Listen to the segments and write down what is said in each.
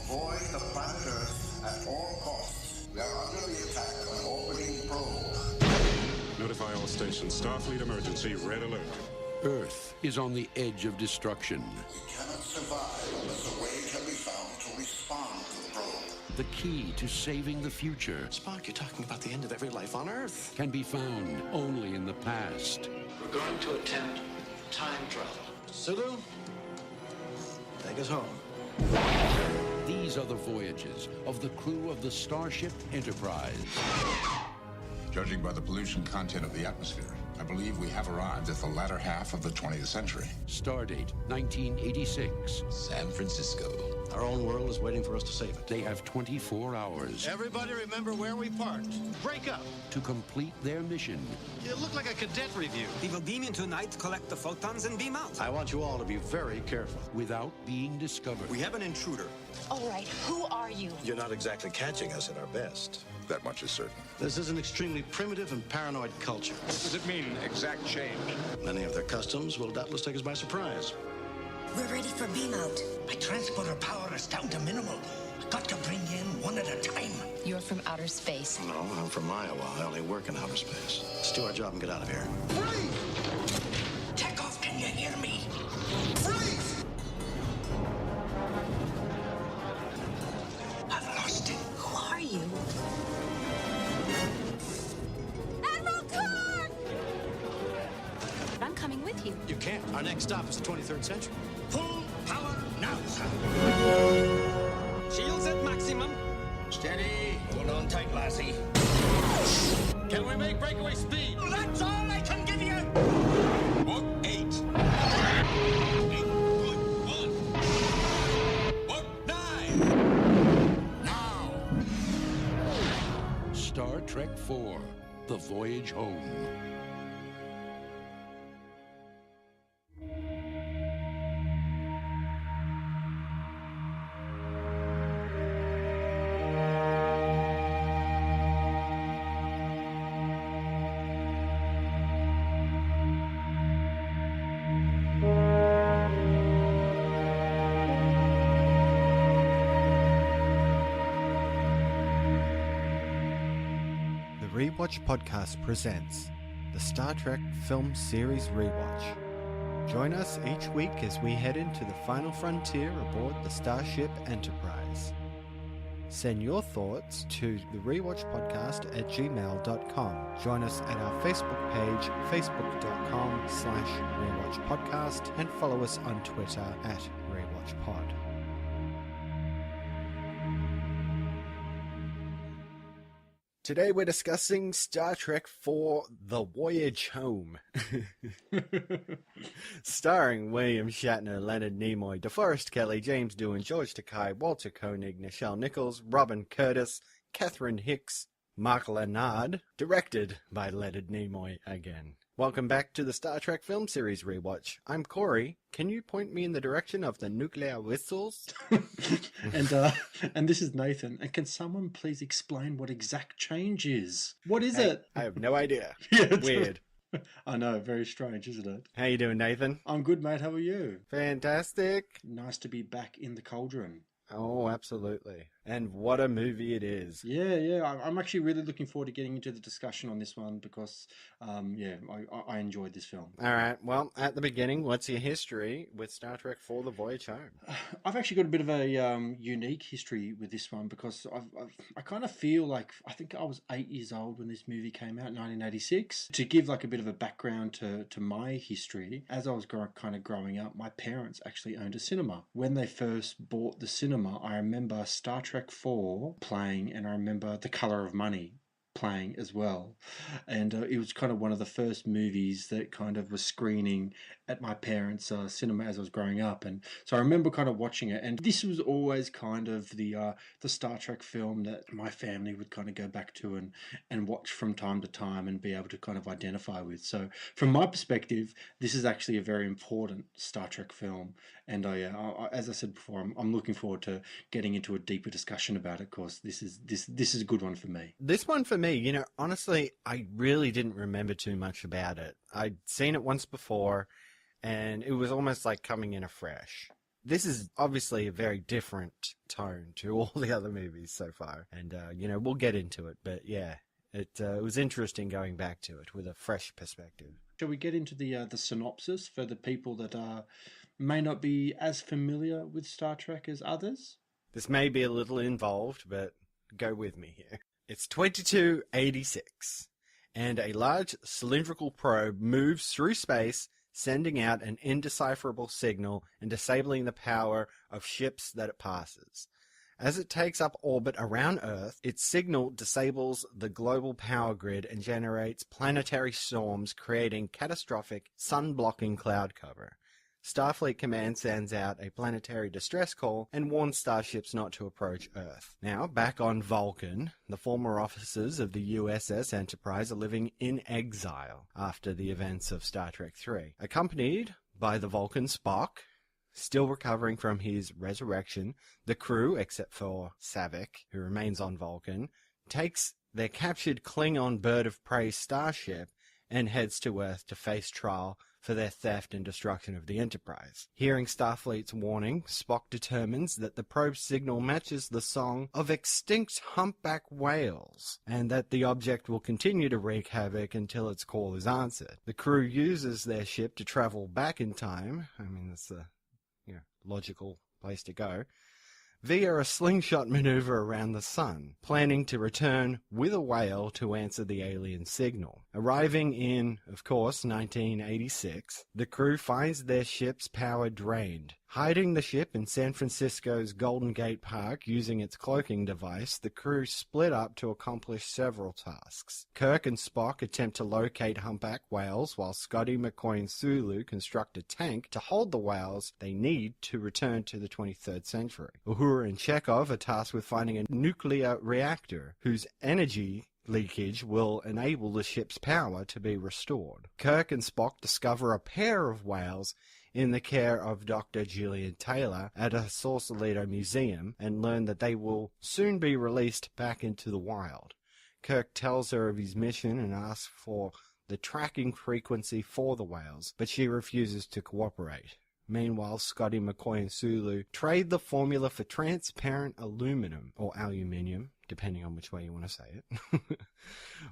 Avoid the planet Earth at all costs. We are under the attack of an orbiting probe. Notify all stations. Starfleet emergency. Red alert. Earth is on the edge of destruction. We cannot survive unless a way can be found to respond to the probe. The key to saving the future Spock, you're talking about the end of every life on Earth. can be found only in the past. We're going to attempt time travel. Sulu, take us home. These are the voyages of the crew of the Starship Enterprise. Judging by the pollution content of the atmosphere, I believe we have arrived at the latter half of the 20th century. Stardate 1986. San Francisco. Our own world is waiting for us to save it. They have 24 hours Everybody remember where we parked. Break up. to complete their mission. You look like a cadet review. We will beam in tonight, collect the photons, and beam out. I want you all to be very careful. Without being discovered. We have an intruder. All right, who are you? You're not exactly catching us at our best. That much is certain. This is an extremely primitive and paranoid culture. What does it mean, exact change? Many of their customs will doubtless take us by surprise. We're ready for beam out. My transporter power is down to minimal. Got to bring in one at a time. You're from outer space. No, I'm from Iowa. I only work in outer space. Let's do our job and get out of here. Freeze! Take off, can you hear me? Freeze! I've lost it. Who are you? Admiral Clark! I'm coming with you. You can't. Our next stop is the 23rd century. Full power now, sir. Shields at maximum. Steady. Hold on tight, lassie. Can we make breakaway speed? That's all I can give you. Book 8. 8, good, 1. Book 9. Now. Star Trek IV, The Voyage Home. The Rewatch Podcast presents the Star Trek film series Rewatch. Join us each week as we head into the final frontier aboard the Starship Enterprise. Send your thoughts to the rewatchpodcast@gmail.com. Join us at our Facebook page, facebook.com/rewatchpodcast, and follow us on Twitter @rewatchpod. Today we're discussing Star Trek IV, The Voyage Home. Starring William Shatner, Leonard Nimoy, DeForest Kelley, James Doohan, George Takei, Walter Koenig, Nichelle Nichols, Robin Curtis, Catherine Hicks, Mark Lenard. Directed by Leonard Nimoy again. Welcome back to the Star Trek film series Rewatch. I'm Cory. Can you point me in the direction of the nuclear whistles? And this is Nathan. And can someone please explain what exact change is? What is it? I have no idea. Yeah, it's Weird. I know, very strange, isn't it? How you doing, Nathan? I'm good, mate. How are you? Fantastic. Nice to be back in the cauldron. Oh, absolutely. And what a movie it is. Yeah. I'm actually really looking forward to getting into the discussion on this one because, I enjoyed this film. All right. Well, at the beginning, what's your history with Star Trek IV: The Voyage Home? I've actually got a bit of a unique history with this one because I kind of feel like I think I was 8 years old when this movie came out in 1986. To give like a bit of a background to my history, as I was kind of growing up, my parents actually owned a cinema. When they first bought the cinema, I remember Star Trek IV playing, and I remember The Color of Money playing as well. And it was kind of one of the first movies that kind of was screening at my parents' cinema as I was growing up. And so I remember kind of watching it. And this was always kind of the Star Trek film that my family would kind of go back to and watch from time to time and be able to kind of identify with. So from my perspective, this is actually a very important Star Trek film. And as I said before, I'm looking forward to getting into a deeper discussion about it because this is a good one for me. This one for me, honestly, I really didn't remember too much about it. I'd seen it once before, and it was almost like coming in afresh. This is obviously a very different tone to all the other movies so far. And, we'll get into it. But yeah, it was interesting going back to it with a fresh perspective. Shall we get into the synopsis for the people that may not be as familiar with Star Trek as others? This may be a little involved, but go with me here. It's 2286, and a large cylindrical probe moves through space, sending out an indecipherable signal and disabling the power of ships that it passes. As it takes up orbit around Earth, its signal disables the global power grid and generates planetary storms, creating catastrophic sun-blocking cloud cover. Starfleet Command sends out a planetary distress call and warns starships not to approach Earth. Now, back on Vulcan, the former officers of the USS Enterprise are living in exile after the events of Star Trek III. Accompanied by the Vulcan Spock, still recovering from his resurrection, the crew, except for Savick, who remains on Vulcan, takes their captured Klingon bird of prey starship and heads to Earth to face trial for their theft and destruction of the Enterprise. Hearing Starfleet's warning, Spock determines that the probe's signal matches the song of extinct humpback whales, and that the object will continue to wreak havoc until its call is answered. The crew uses their ship to travel back in time. I mean, that's a logical place to go, via a slingshot maneuver around the sun, planning to return with a whale to answer the alien signal. Arriving in, of course, 1986, the crew finds their ship's power drained. Hiding the ship in San Francisco's Golden Gate Park using its cloaking device, the crew split up to accomplish several tasks. Kirk and Spock attempt to locate humpback whales, while Scotty, McCoy, and Sulu construct a tank to hold the whales they need to return to the 23rd century. Uhura and Chekhov are tasked with finding a nuclear reactor whose energy leakage will enable the ship's power to be restored. Kirk and Spock discover a pair of whales in the care of Dr. Julian Taylor at a Sausalito museum and learn that they will soon be released back into the wild. Kirk tells her of his mission and asks for the tracking frequency for the whales, but she refuses to cooperate. Meanwhile, Scotty, McCoy, and Sulu trade the formula for transparent aluminum, or aluminium, depending on which way you want to say it,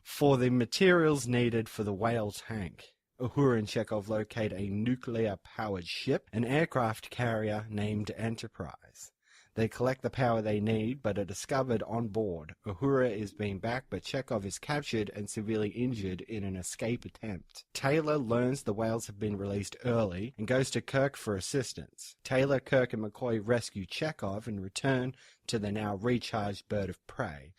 for the materials needed for the whale tank. Uhura and Chekhov locate a nuclear-powered ship, an aircraft carrier named Enterprise. They collect the power they need, but are discovered on board. Uhura is being back, but Chekhov is captured and severely injured in an escape attempt. Taylor learns the whales have been released early and goes to Kirk for assistance. Taylor, Kirk, and McCoy rescue Chekhov and return to the now recharged bird of prey.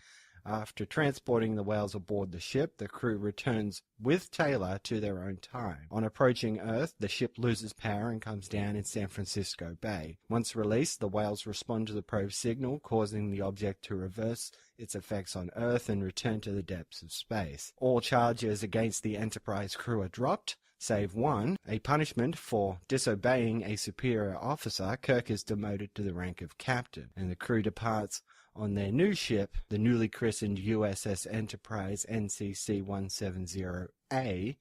After transporting the whales aboard the ship, the crew returns with Taylor to their own time. On approaching Earth, the ship loses power and comes down in San Francisco Bay. Once released, the whales respond to the probe signal, causing the object to reverse its effects on Earth and return to the depths of space. All charges against the Enterprise crew are dropped, save one. A punishment for disobeying a superior officer, Kirk is demoted to the rank of captain, and the crew departs on their new ship, the newly christened USS Enterprise NCC-170A,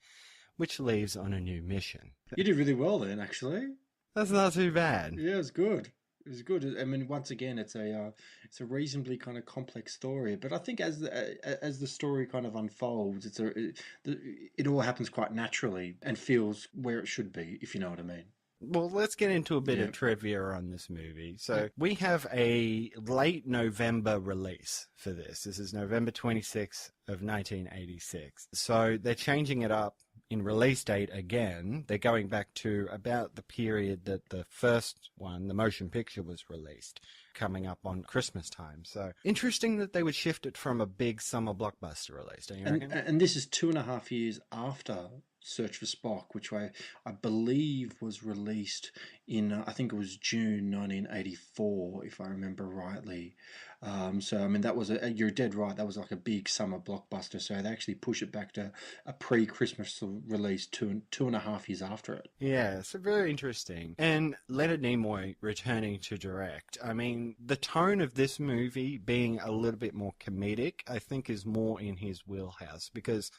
which leaves on a new mission. You did really well then, actually. That's not too bad. Yeah, it was good. It was good. I mean, once again, it's a reasonably kind of complex story, but I think as the story kind of unfolds, it all happens quite naturally and feels where it should be, if you know what I mean. Well, let's get into a bit of trivia on this movie. So we have a late November release for this. This is November 26th of 1986. So they're changing it up in release date again. They're going back to about the period that the first one, the motion picture, was released, coming up on Christmas time. So interesting that they would shift it from a big summer blockbuster release, don't you reckon? And this is 2.5 years after Search for Spock, which I believe was released in, I think it was June 1984, if I remember rightly. So, I mean, that was you're dead right, that was like a big summer blockbuster. So they actually push it back to a pre-Christmas release 2.5 years after it. Yeah, so very interesting. And Leonard Nimoy returning to direct. I mean, the tone of this movie being a little bit more comedic, I think is more in his wheelhouse, because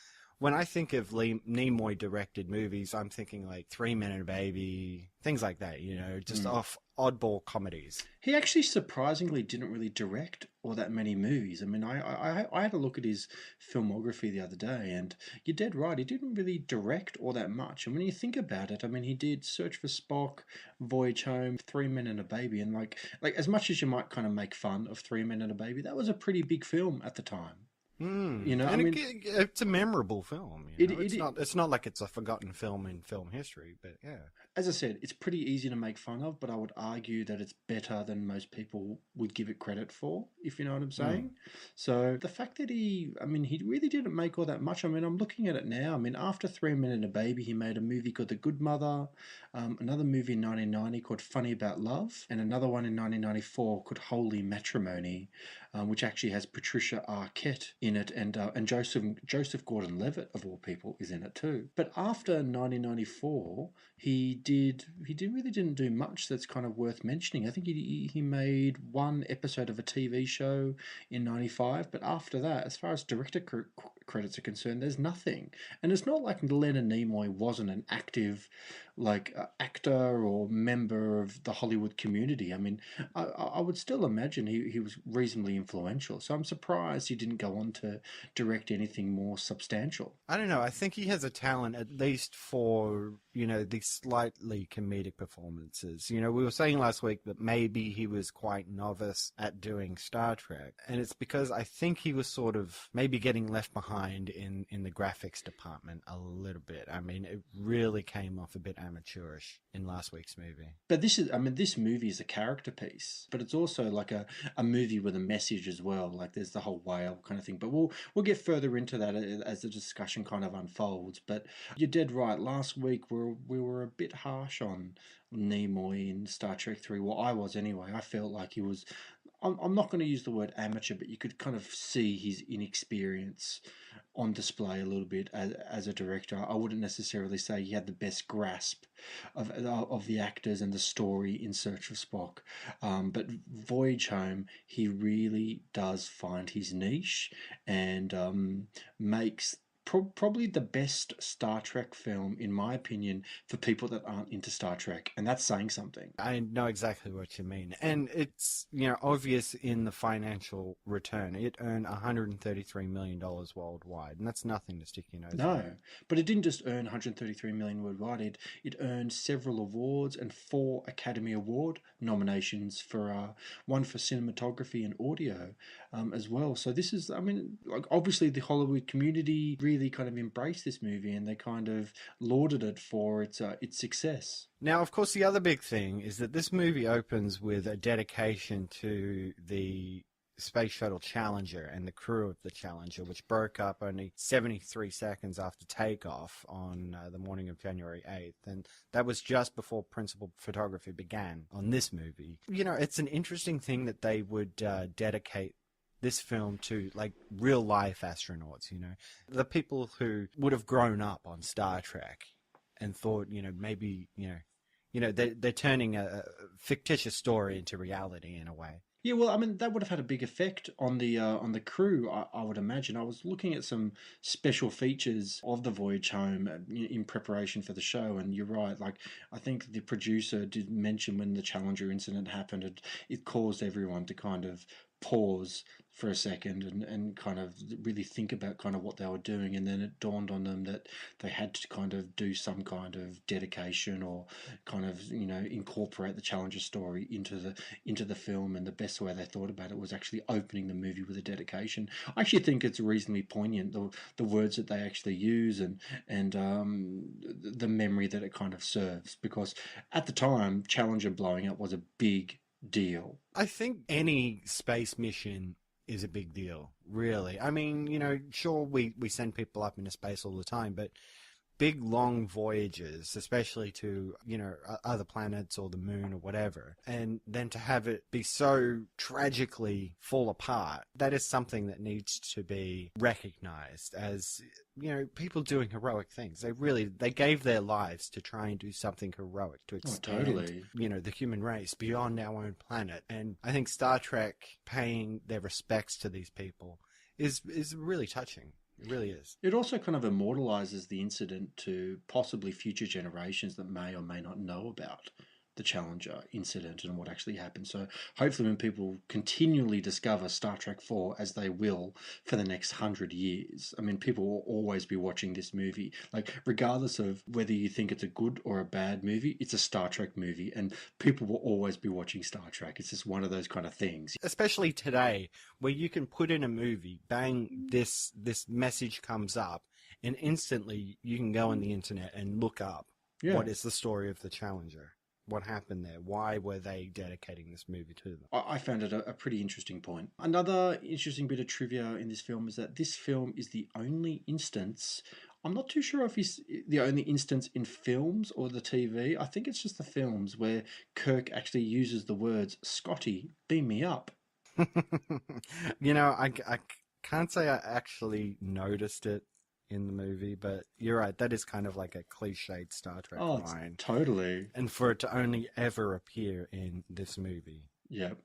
when I think of Nimoy directed movies, I'm thinking like 3 Men and a Baby, things like that, you know, just off oddball comedies. He actually surprisingly didn't really direct all that many movies. I mean, I had a look at his filmography the other day, and you're dead right. He didn't really direct all that much. And when you think about it, I mean, he did Search for Spock, Voyage Home, 3 Men and a Baby, and like as much as you might kind of make fun of 3 Men and a Baby, that was a pretty big film at the time. You know, and it's a memorable film. You know? It's not like it's a forgotten film in film history, but yeah. As I said, it's pretty easy to make fun of, but I would argue that it's better than most people would give it credit for, if you know what I'm saying. So the fact that he really didn't make all that much. I mean, I'm looking at it now. I mean, after 3 Men and a Baby, he made a movie called The Good Mother, another movie in 1990 called Funny About Love, and another one in 1994 called Holy Matrimony, which actually has Patricia Arquette in it, and Joseph Gordon-Levitt, of all people, is in it too. But after 1994, he really didn't do much that's kind of worth mentioning. I think he made one episode of a TV show in 95, but after that, as far as director credits are concerned, there's nothing. And it's not like Leonard Nimoy wasn't an active actor or member of the Hollywood community. I mean, I would still imagine he was reasonably influential. So I'm surprised he didn't go on to direct anything more substantial. I don't know. I think he has a talent, at least for, you know, these slightly comedic performances. You know, we were saying last week that maybe he was quite novice at doing Star Trek. And it's because I think he was sort of maybe getting left behind in the graphics department a little bit. I mean, it really came off a bit amateurish in last week's movie. But this movie is a character piece, but it's also like a movie with a message as well. Like there's the whole whale kind of thing. But we'll get further into that as the discussion kind of unfolds. But you're dead right. Last week we were a bit harsh on Nimoy in Star Trek 3. Well, I was anyway. I felt like he was, I'm not going to use the word amateur, but you could kind of see his inexperience on display a little bit as a director. I wouldn't necessarily say he had the best grasp of the actors and the story in Search for Spock. But Voyage Home, he really does find his niche and makes probably the best Star Trek film, in my opinion, for people that aren't into Star Trek, and that's saying something. I know exactly what you mean, and it's, you know, obvious in the financial return. It earned $133 million worldwide, and that's nothing to stick your nose in. No, but it didn't just earn $133 million worldwide. It earned several awards and 4 Academy Award nominations for one for cinematography and audio as well. So this is, I mean, like obviously the Hollywood community really kind of embraced this movie, and they kind of lauded it for its success. Now, of course, the other big thing is that this movie opens with a dedication to the Space Shuttle Challenger and the crew of the Challenger, which broke up only 73 seconds after takeoff on the morning of January 8th. And that was just before principal photography began on this movie. You know, it's an interesting thing that they would dedicate this film to, like, real life astronauts, you know, the people who would have grown up on Star Trek and thought, you know, maybe, you know, they're turning a fictitious story into reality in a way. Yeah, well, I mean, that would have had a big effect on the crew, I would imagine. I was looking at some special features of the Voyage Home in preparation for the show, and you're right. Like, I think the producer did mention when the Challenger incident happened, it caused everyone to kind of pause for a second and kind of really think about kind of what they were doing, and then it dawned on them that they had to kind of do some kind of dedication or kind of, you know, incorporate the Challenger story into the film, and the best way they thought about it was actually opening the movie with a dedication. I actually think it's reasonably poignant, the words that they actually use and the memory that it kind of serves, because at the time Challenger blowing up was a big deal. I think any space mission is a big deal, really. I mean, you know, sure, we send people up into space all the time, but big, long voyages, especially to, you know, other planets or the moon or whatever, and then to have it be so tragically fall apart, that is something that needs to be recognized as, you know, people doing heroic things. They gave their lives to try and do something heroic to extend, you know, the human race beyond our own planet. And I think Star Trek paying their respects to these people is really touching. It really is. It also kind of immortalizes the incident to possibly future generations that may or may not know about the Challenger incident and what actually happened. So hopefully when people continually discover Star Trek 4, as they will for the next 100 years, I mean, people will always be watching this movie. Like, regardless of whether you think it's a good or a bad movie, it's a Star Trek movie, and people will always be watching Star Trek. It's just one of those kind of things. Especially today, where you can put in a movie, bang, this message comes up, and instantly you can go on the internet and look up what is the story of the Challenger. What happened there? Why were they dedicating this movie to them? I found it a pretty interesting point. Another interesting bit of trivia in this film is that this film is the only instance, I'm not too sure if it's the only instance in films or the TV, I think it's just the films, where Kirk actually uses the words, "Scotty, beam me up." You know, I can't say I actually noticed it in the movie, but you're right, that is kind of like a cliched Star Trek line. Totally. And for it to only ever appear in this movie. Yep.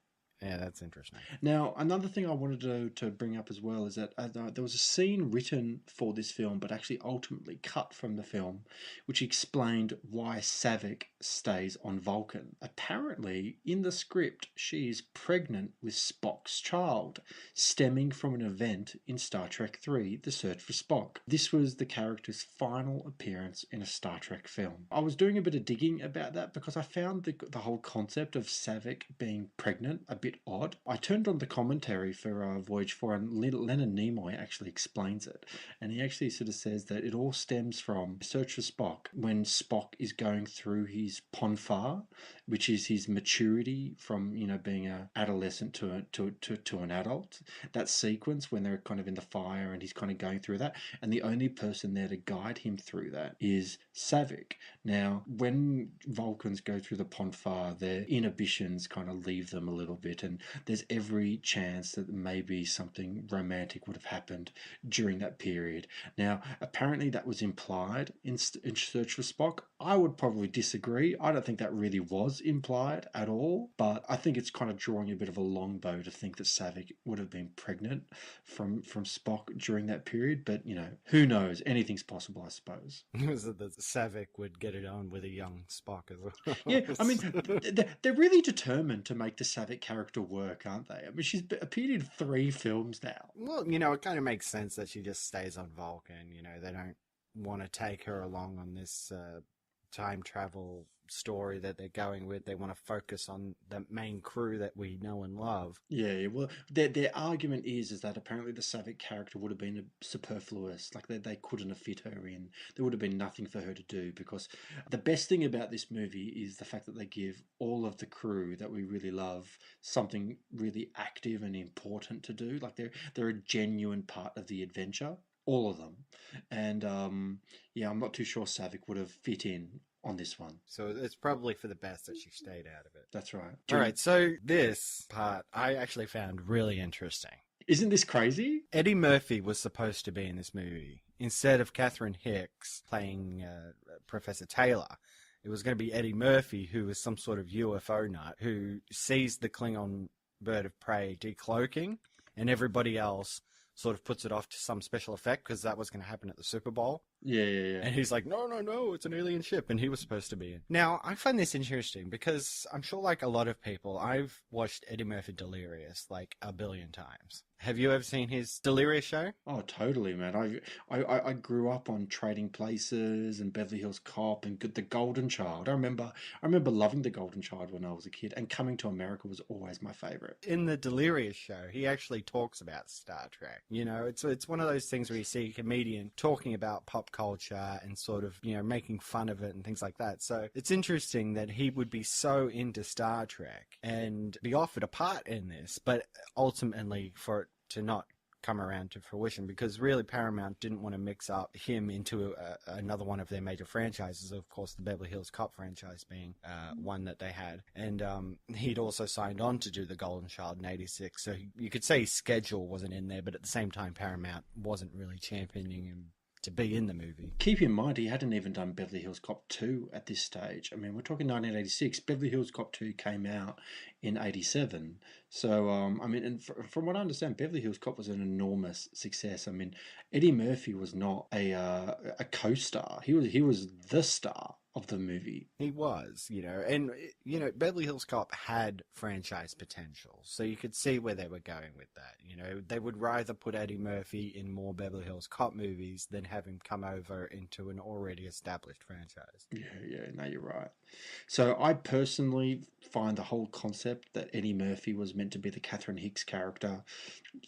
Yeah, that's interesting. Now, another thing I wanted to bring up as well is that there was a scene written for this film, but actually ultimately cut from the film, which explained why Saavik stays on Vulcan. Apparently, in the script, she is pregnant with Spock's child, stemming from an event in Star Trek III, The Search for Spock. This was the character's final appearance in a Star Trek film. I was doing a bit of digging about that because I found the whole concept of Saavik being pregnant a bit odd. I turned on the commentary for Voyage 4, and Leonard Nimoy actually explains it, and he actually sort of says that it all stems from Search for Spock, when Spock is going through his ponfar, which is his maturity from, you know, being an adolescent to an adult. That sequence when they're kind of in the fire and he's kind of going through that, and the only person there to guide him through that is Saavik. Now, when Vulcans go through the ponfar, their inhibitions kind of leave them a little bit, and there's every chance that maybe something romantic would have happened during that period. Now, apparently that was implied in Search for Spock. I would probably disagree. I don't think that really was implied at all, but I think it's kind of drawing a bit of a long bow to think that Saavik would have been pregnant from Spock during that period, but, you know, who knows? Anything's possible, I suppose. So that Saavik would get it on with a young Spock as well. Yeah, I mean, they're really determined to make the Saavik character work, aren't they? I mean, she's appeared in 3 films now. Well, you know, it kind of makes sense that she just stays on Vulcan. You know, they don't want to take her along on this time travel story that they're going with. They want to focus on the main crew that we know and love. Yeah, well, their argument is that apparently the Saavik character would have been superfluous, like they couldn't have fit her in. There would have been nothing for her to do, because the best thing about this movie is the fact that they give all of the crew that we really love something really active and important to do. Like they're a genuine part of the adventure, all of them. And yeah, I'm not too sure Saavik would have fit in on this one. So it's probably for the best that she stayed out of it. That's right. All right, so this part I actually found really interesting. Isn't this crazy? Eddie Murphy was supposed to be in this movie. Instead of Catherine Hicks playing Professor Taylor, it was going to be Eddie Murphy, who was some sort of UFO nut, who sees the Klingon bird of prey decloaking, and everybody else sort of puts it off to some special effect because that was going to happen at the Super Bowl. Yeah. And he's like, no, it's an alien ship, and he was supposed to be in. Now, I find this interesting because I'm sure, like a lot of people, I've watched Eddie Murphy Delirious like a billion times. Have you ever seen his Delirious show? Oh, totally, man. I grew up on Trading Places and Beverly Hills Cop and The Golden Child. I remember loving The Golden Child when I was a kid, and Coming to America was always my favorite. In the Delirious show, he actually talks about Star Trek. You know, it's one of those things where you see a comedian talking about pop culture and sort of, you know, making fun of it and things like that. So it's interesting that he would be so into Star Trek and be offered a part in this, but ultimately for it to not come around to fruition, because really Paramount didn't want to mix up him into another one of their major franchises, of course the Beverly Hills Cop franchise being one that they had, and he'd also signed on to do The Golden Child in 86, so you could say his schedule wasn't in there, but at the same time Paramount wasn't really championing him to be in the movie. Keep in mind, he hadn't even done Beverly Hills Cop 2 at this stage. I mean, we're talking 1986. Beverly Hills Cop 2 came out in 87. So, I mean, and from what I understand, Beverly Hills Cop was an enormous success. I mean, Eddie Murphy was not a co-star. He was the star of the movie. He was, and, Beverly Hills Cop had franchise potential, so you could see where they were going with that. They would rather put Eddie Murphy in more Beverly Hills Cop movies than have him come over into an already established franchise. Yeah, no, you're right. So I personally find the whole concept that Eddie Murphy was meant to be the Catherine Hicks character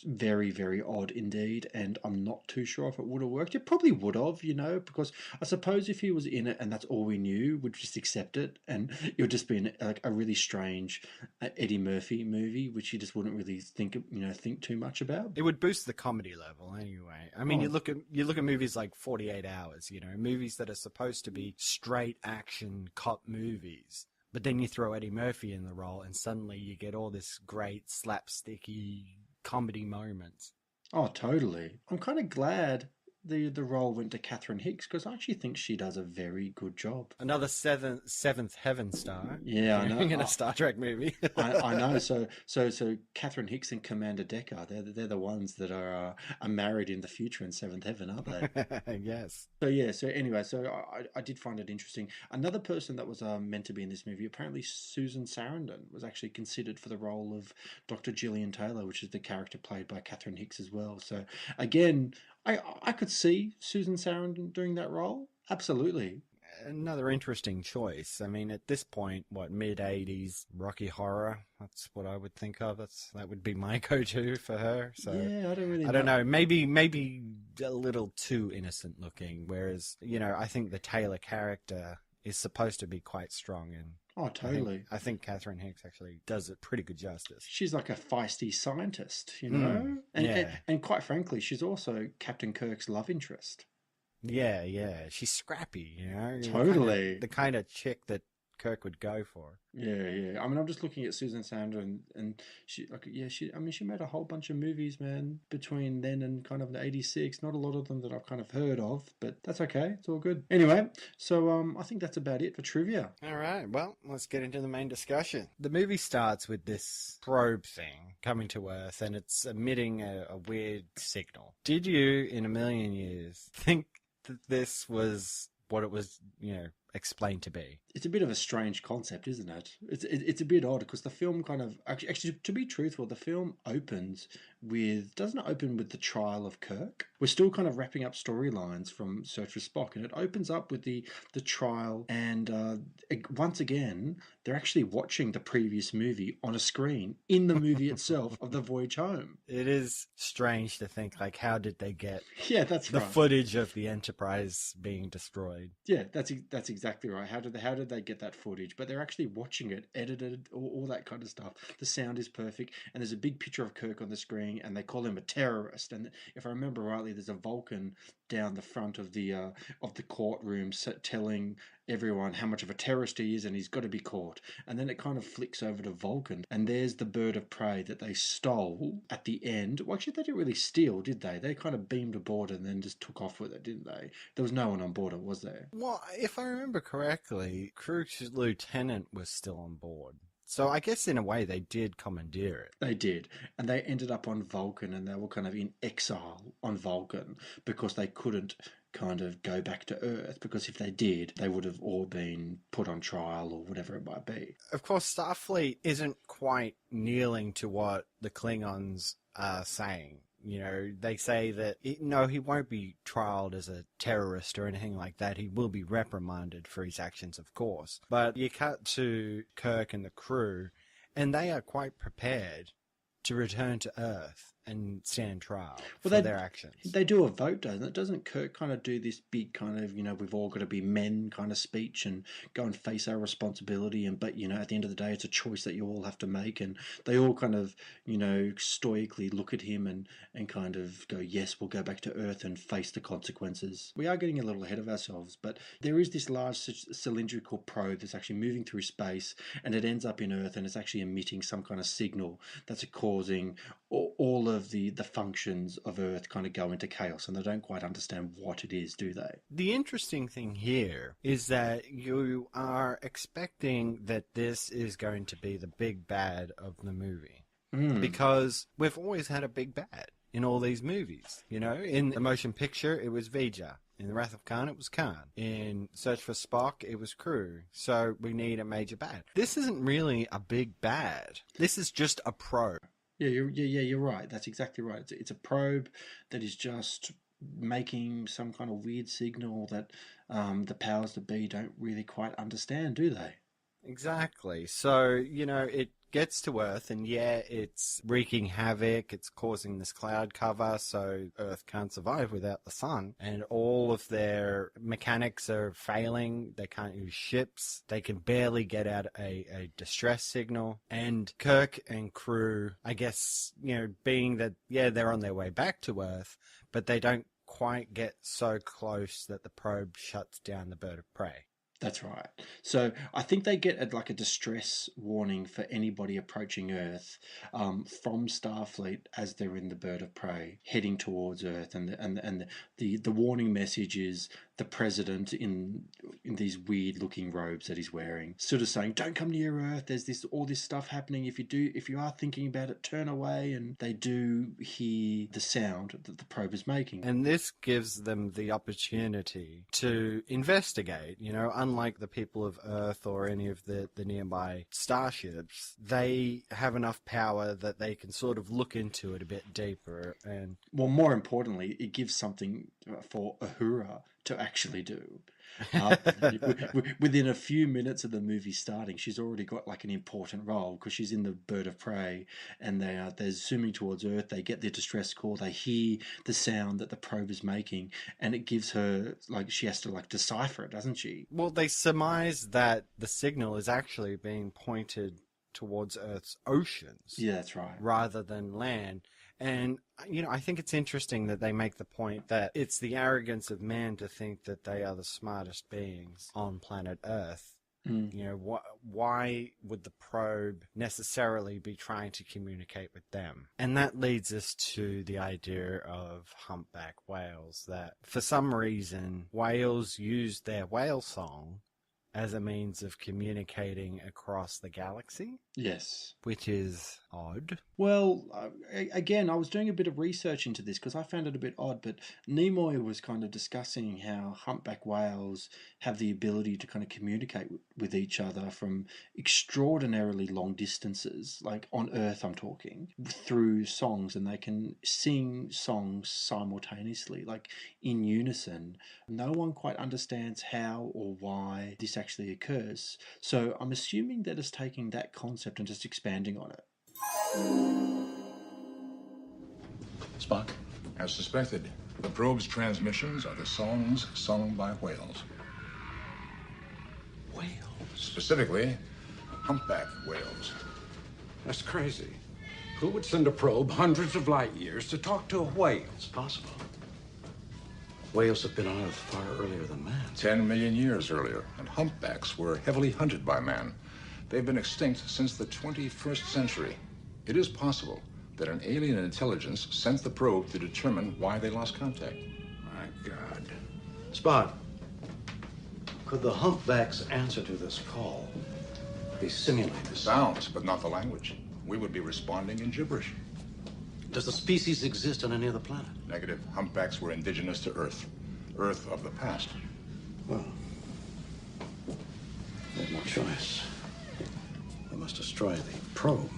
very, very odd indeed, and I'm not too sure if it would have worked. It probably would have, because I suppose if he was in it and that's all we knew, we'd just accept it, and it would just be a really strange Eddie Murphy movie, which you just wouldn't really think too much about. It would boost the comedy level anyway. I mean, you look at movies like 48 Hours, movies that are supposed to be straight action cop movies. But then you throw Eddie Murphy in the role and suddenly you get all this great slapsticky comedy moments. Oh, totally. I'm kind of glad the role went to Catherine Hicks, because I actually think she does a very good job. Another seventh Heaven star. Yeah, I know. In a Star Trek movie. I know. So Catherine Hicks and Commander Decker, they're the ones that are married in the future in Seventh Heaven, aren't they? Yes. So anyway, I did find it interesting. Another person that was meant to be in this movie, apparently Susan Sarandon, was actually considered for the role of Dr. Gillian Taylor, which is the character played by Catherine Hicks as well. So again, I could see Susan Sarandon doing that role. Absolutely. Another interesting choice. I mean, at this point, mid-80s Rocky Horror, that's what I would think of. That would be my go-to for her. So yeah, I don't know. Maybe a little too innocent looking, whereas, I think the Taylor character is supposed to be quite strong, and oh, totally. I think Catherine Hicks actually does it pretty good justice. She's like a feisty scientist, And quite frankly, she's also Captain Kirk's love interest. Yeah. She's scrappy, Totally. The kind of chick that Kirk would go for. Yeah. I mean, I'm just looking at Susan Sarandon, and she made a whole bunch of movies, man, between then and kind of 86. Not a lot of them that I've kind of heard of, but that's okay. It's all good. Anyway, so I think that's about it for trivia. All right. Well, let's get into the main discussion. The movie starts with this probe thing coming to Earth, and it's emitting a weird signal. Did you, in a million years, think that this was what it was, explained to be? It's a bit of a strange concept, isn't it? It's a bit odd, because the film kind of actually, to be truthful, the film doesn't open with the trial of Kirk. We're still kind of wrapping up storylines from Search for Spock, and it opens up with the trial, and once again they're actually watching the previous movie on a screen in the movie itself of the voyage home. It is strange to think, how did they get that's the right. footage of the Enterprise being destroyed? Yeah, that's exactly right. How did they get that footage? But they're actually watching it, edited, all that kind of stuff. The sound is perfect, and there's a big picture of Kirk on the screen, and they call him a terrorist. And if I remember rightly, there's a Vulcan down the front of the courtroom telling everyone how much of a terrorist he is, and he's got to be caught. And then it kind of flicks over to Vulcan, and there's the bird of prey that they stole at the end. Well, actually, they didn't really steal, did they? They kind of beamed aboard and then just took off with it, didn't they? There was no one on board, was there? Well, if I remember correctly, Crew's lieutenant was still on board. So I guess in a way they did commandeer it. They did. And they ended up on Vulcan, and they were kind of in exile on Vulcan because they couldn't kind of go back to Earth, because if they did, they would have all been put on trial or whatever it might be. Of course, Starfleet isn't quite kneeling to what the Klingons are saying. They say that, he won't be trialed as a terrorist or anything like that. He will be reprimanded for his actions, of course. But you cut to Kirk and the crew, and they are quite prepared to return to Earth and stand trial for their actions. They do a vote, doesn't it? Doesn't Kirk kind of do this big kind of, we've all got to be men kind of speech and go and face our responsibility, but at the end of the day, it's a choice that you all have to make, and they all kind of, stoically look at him and kind of go, yes, we'll go back to Earth and face the consequences. We are getting a little ahead of ourselves, but there is this large cylindrical probe that's actually moving through space, and it ends up in Earth, and it's actually emitting some kind of signal that's causing all of the functions of Earth kind of go into chaos, and they don't quite understand what it is, do they? The interesting thing here is that you are expecting that this is going to be the big bad of the movie. Because we've always had a big bad in all these movies. You know, in the motion picture, it was V'Ger. In The Wrath of Khan, it was Khan. In Search for Spock, it was Crew. So we need a major bad. This isn't really a big bad. This is just a probe. Yeah, you're right. That's exactly right. It's a probe that is just making some kind of weird signal that the powers that be don't really quite understand, do they? Exactly. So, you know, it gets to Earth, and yeah, it's wreaking havoc, it's causing this cloud cover, so Earth can't survive without the sun, and all of their mechanics are failing, they can't use ships, they can barely get out a distress signal, and Kirk and crew, I guess, you know, being that, yeah, they're on their way back to Earth, but they don't quite get so close that the probe shuts down the bird of prey. That's right. So I think they get a distress warning for anybody approaching Earth from Starfleet as they're in the bird of prey heading towards Earth, and the warning message is the president in these weird looking robes that he's wearing, sort of saying, "Don't come near Earth. There's all this stuff happening. If you are thinking about it, turn away." And they do hear the sound that the probe is making, and this gives them the opportunity to investigate. You know, unlike the people of Earth or any of the nearby starships, they have enough power that they can sort of look into it a bit deeper. And well, more importantly, it gives something for Uhura to actually do. Within a few minutes of the movie starting, she's already got like an important role because she's in the bird of prey, and they're zooming towards Earth. They get their distress call. They hear the sound that the probe is making, and it gives her, like, she has to like decipher it, doesn't she? Well, they surmise that the signal is actually being pointed towards Earth's oceans. Yeah, that's right. Rather than land. And, you know, I think it's interesting that they make the point that it's the arrogance of man to think that they are the smartest beings on planet Earth. You know, why would the probe necessarily be trying to communicate with them? And that leads us to the idea of humpback whales, that for some reason whales use their whale song as a means of communicating across the galaxy. Yes. Which is odd. Well, again, I was doing a bit of research into this because I found it a bit odd, but Nimoy was kind of discussing how humpback whales have the ability to kind of communicate with each other from extraordinarily long distances, like on Earth I'm talking, through songs, and they can sing songs simultaneously, like in unison. No one quite understands how or why this actually occurs. So I'm assuming that it's taking that concept and just expanding on it. Spock? As suspected, the probe's transmissions are the songs sung by whales. Whales? Specifically, humpback whales. That's crazy. Who would send a probe hundreds of light years to talk to a whale? It's possible. Whales have been on Earth far earlier than man. 10 million years earlier, and humpbacks were heavily hunted by man. They've been extinct since the 21st century. It is possible that an alien intelligence sent the probe to determine why they lost contact. My God. Spock, could the humpbacks' answer to this call be simulated? Sounds, but not the language. We would be responding in gibberish. Does the species exist on any other planet? Negative. Humpbacks were indigenous to Earth. Earth of the past. Well, we have no choice. We must destroy the probe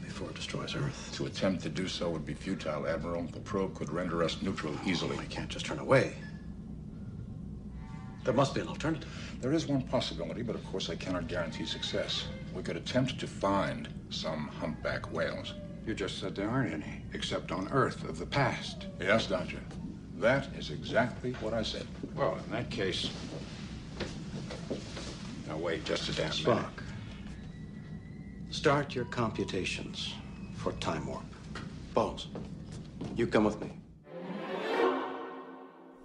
before it destroys Earth. To attempt to do so would be futile, Admiral. The probe could render us neutral easily. We can't just turn away. There must be an alternative. There is one possibility, but of course I cannot guarantee success. We could attempt to find some humpback whales. You just said there aren't any, except on Earth of the past. Yes, Doctor. That is exactly what I said. Well, in that case... Now wait just a damn minute. Spock, start your computations for time warp. Bones, you come with me.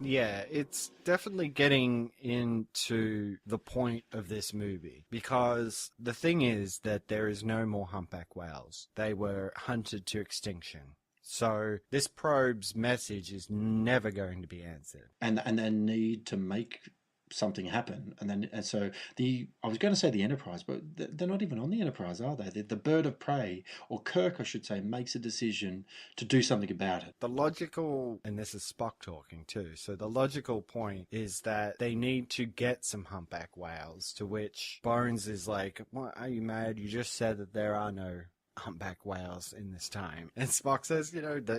Yeah, it's definitely getting into the point of this movie, because the thing is that there is no more humpback whales. They were hunted to extinction. So this probe's message is never going to be answered. And they need to make something happen. And so I was going to say the Enterprise, but they're not even on the Enterprise, are they? The bird of prey, or Kirk, I should say, makes a decision to do something about it. The logical, and this is Spock talking too, so the logical point is that they need to get some humpback whales, to which Bones is like, what, are you mad? You just said that there are no humpback whales in this time. And Spock says,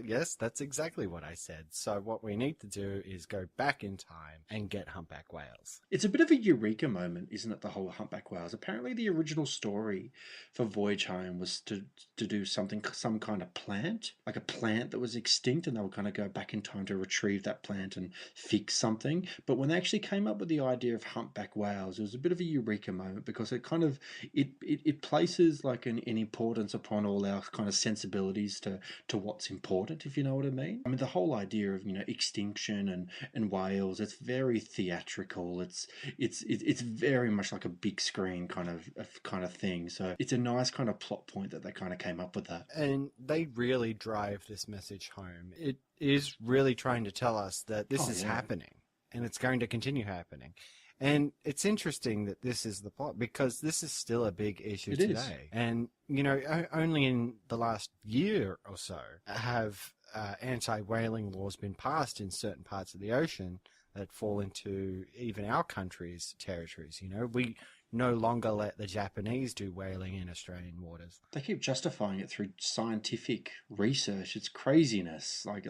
yes, that's exactly what I said. So what we need to do is go back in time and get humpback whales. It's a bit of a eureka moment, isn't it, the whole humpback whales? Apparently the original story for Voyage Home was to do some kind of plant, like a plant that was extinct, and they were going to go back in time to retrieve that plant and fix something. But when they actually came up with the idea of humpback whales, it was a bit of a eureka moment, because it kind of, it places like an importance upon all our kind of sensibilities to what's important, if you know what I mean. I mean, the whole idea of extinction and whales, it's very theatrical. It's very much like a big screen kind of thing. So it's a nice kind of plot point that they kind of came up with that. And they really drive this message home. It is really trying to tell us that this is happening, and it's going to continue happening. And it's interesting that this is the plot, because this is still a big issue today. And, only in the last year or so have anti-whaling laws been passed in certain parts of the ocean that fall into even our country's territories. We no longer let the Japanese do whaling in Australian waters. They keep justifying it through scientific research. It's craziness. Like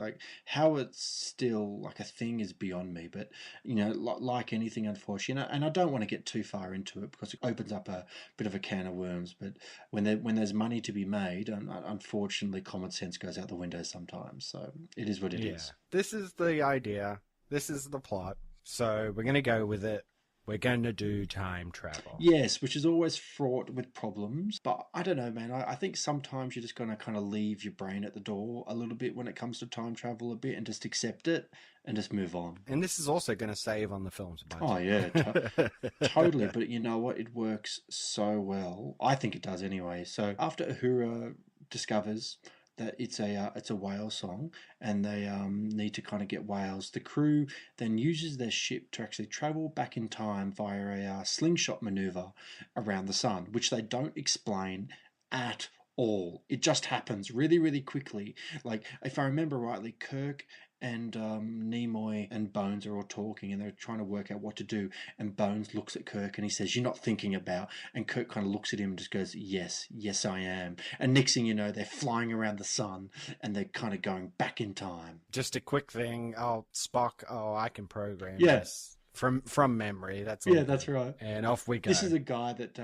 how it's still like a thing is beyond me. But like anything, unfortunately, and I don't want to get too far into it because it opens up a bit of a can of worms. But when there's money to be made, unfortunately, common sense goes out the window sometimes. So it is what it is. This is the idea. This is the plot. So we're going to go with it. We're going to do time travel. Yes, which is always fraught with problems. But I don't know, man. I think sometimes you're just going to kind of leave your brain at the door a little bit when it comes to time travel a bit, and just accept it and just move on. And this is also going to save on the film's budget. Oh, yeah, totally. But you know what? It works so well. I think it does anyway. So after Uhura discovers that it's a whale song, and they need to kind of get whales, the crew then uses their ship to actually travel back in time via a slingshot maneuver around the sun, which they don't explain at all. It just happens really, really quickly. Like, if I remember rightly, Kirk and Nimoy and Bones are all talking, and they're trying to work out what to do, and Bones looks at Kirk and he says, "You're not thinking about," and Kirk kind of looks at him and just goes, yes I am. And next thing you know, they're flying around the sun, and they're kind of going back in time. Just a quick thing. Spock, I can program Yes. From memory, that's all. Yeah, that's right. And off we go. This is a guy that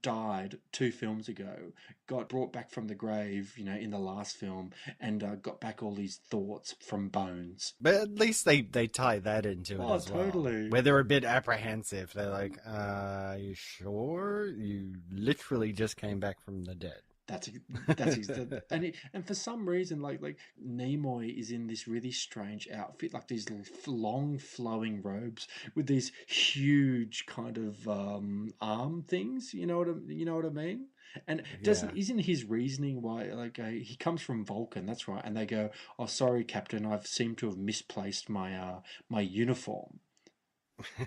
died 2 films ago, got brought back from the grave, in the last film, and got back all these thoughts from Bones. But at least they tie that into it as well. Totally. Where they're a bit apprehensive. They're like, are you sure? You literally just came back from the dead. That's and for some reason, like Nimoy is in this really strange outfit, like these long flowing robes with these huge kind of arm things. You know what I mean? And isn't his reasoning why he comes from Vulcan? That's right. And they go, "Oh, sorry, Captain, I've seemed to have misplaced my my uniform."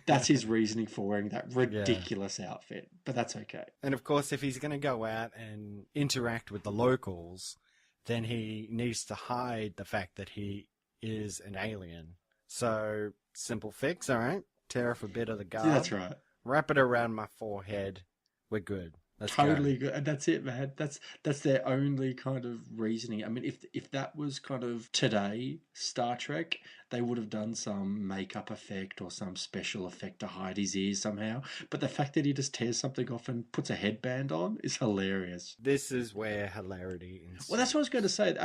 That's his reasoning for wearing that ridiculous outfit, but that's okay. And of course, if he's going to go out and interact with the locals, then he needs to hide the fact that he is an alien. So, simple fix, all right? Tear off a bit of the garb. Yeah, that's right. Wrap it around my forehead. We're good. Let's totally go. Good, and that's it, man. That's their only kind of reasoning. I mean, if that was kind of today Star Trek, they would have done some makeup effect or some special effect to hide his ears somehow. But the fact that he just tears something off and puts a headband on is hilarious. This is where hilarity ensues. Well, that's what I was going to say.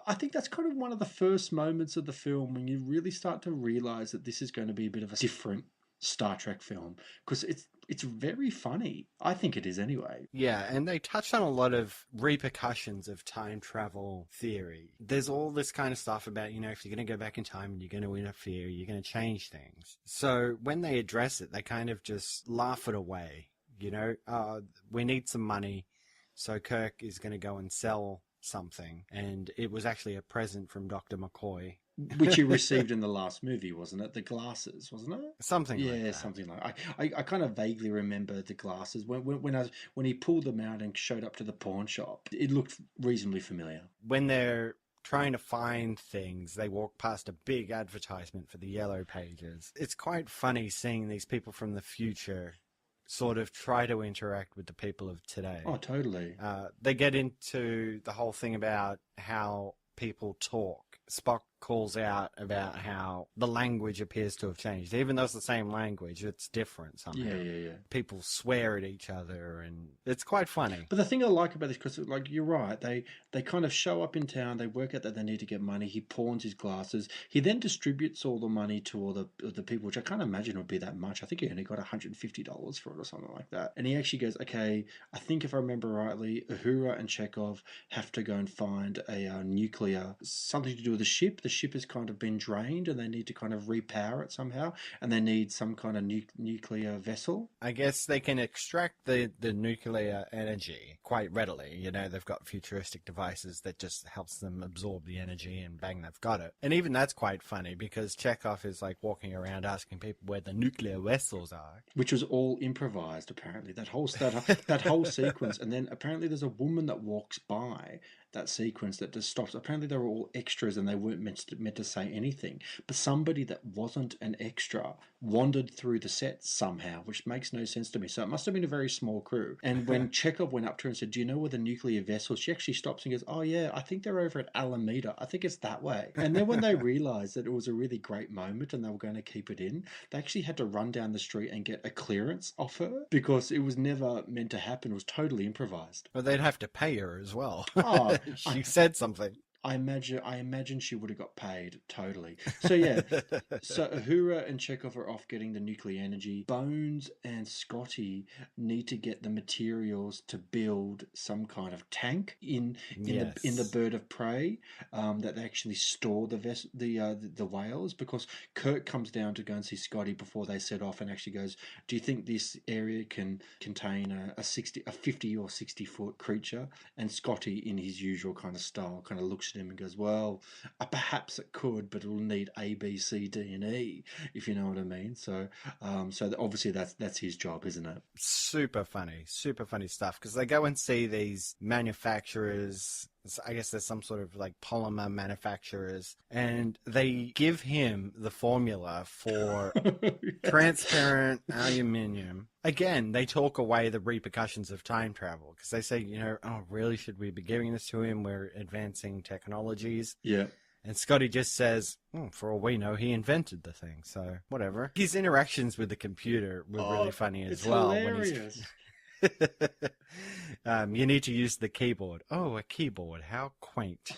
I think that's kind of one of the first moments of the film when you really start to realize that this is going to be a bit of a different Star Trek film because it's very funny. I think it is anyway. Yeah, and they touched on a lot of repercussions of time travel theory. There's all this kind of stuff about, you know, if you're going to go back in time and you're going to interfere, you're going to change things. So when they address it, they kind of just laugh it away. You know, we need some money, so Kirk is going to go and sell something. And it was actually a present from Dr. McCoy. Which he received in the last movie, wasn't it? The glasses, wasn't it? Something like that. Yeah, something like I kind of vaguely remember the glasses. When he pulled them out and showed up to the pawn shop, it looked reasonably familiar. When they're trying to find things, they walk past a big advertisement for the Yellow Pages. It's quite funny seeing these people from the future sort of try to interact with the people of today. Oh, totally. They get into the whole thing about how people talk. Spock calls out about how the language appears to have changed. Even though it's the same language, it's different somehow. Yeah. People swear at each other, and it's quite funny. But the thing I like about this, because like you're right, they kind of show up in town, they work out that they need to get money, he pawns his glasses, he then distributes all the money to all the people, which I can't imagine would be that much. I think he only got $150 for it or something like that. And he actually goes, okay, I think if I remember rightly, Uhura and Chekhov have to go and find a nuclear, something to do with the ship. The ship has kind of been drained and they need to kind of repower it somehow, and they need some kind of nuclear vessel. I guess they can extract the nuclear energy quite readily. You know, they've got futuristic devices that just helps them absorb the energy, and bang, they've got it. And even that's quite funny because Chekhov is like walking around asking people where the nuclear vessels are. Which was all improvised, apparently. That whole sequence. And then apparently there's a woman that walks by that sequence that just stops. Apparently they were all extras and they weren't meant to say anything. But somebody that wasn't an extra wandered through the set somehow, which makes no sense to me. So it must have been a very small crew. And when Chekhov went up to her and said, do you know where the nuclear vessels? She actually stops and goes, oh yeah, I think they're over at Alameda. I think it's that way. And then when they realized that it was a really great moment and they were going to keep it in, they actually had to run down the street and get a clearance off her because it was never meant to happen. It was totally improvised. But they'd have to pay her as well. Oh, she said something. I imagine she would have got paid totally. So yeah, so Uhura and Chekhov are off getting the nuclear energy. Bones and Scotty need to get the materials to build some kind of tank in the bird of prey that they actually store the whales, because Kirk comes down to go and see Scotty before they set off and actually goes, do you think this area can contain a 50 or 60 foot creature? And Scotty, in his usual kind of style, kind of looks at him and goes, well, perhaps it could, but it'll need A, B, C, D, and E, if you know what I mean. So obviously that's his job, isn't it? Super funny stuff, because they go and see these manufacturers. I guess there's some sort of like polymer manufacturers, and they give him the formula for transparent aluminium. Again, they talk away the repercussions of time travel because they say, you know, oh, really, should we be giving this to him? We're advancing technologies. Yeah. And Scotty just says, for all we know, he invented the thing, so whatever. His interactions with the computer were really funny as well. Hilarious. You need to use the keyboard. Oh, a keyboard. How quaint.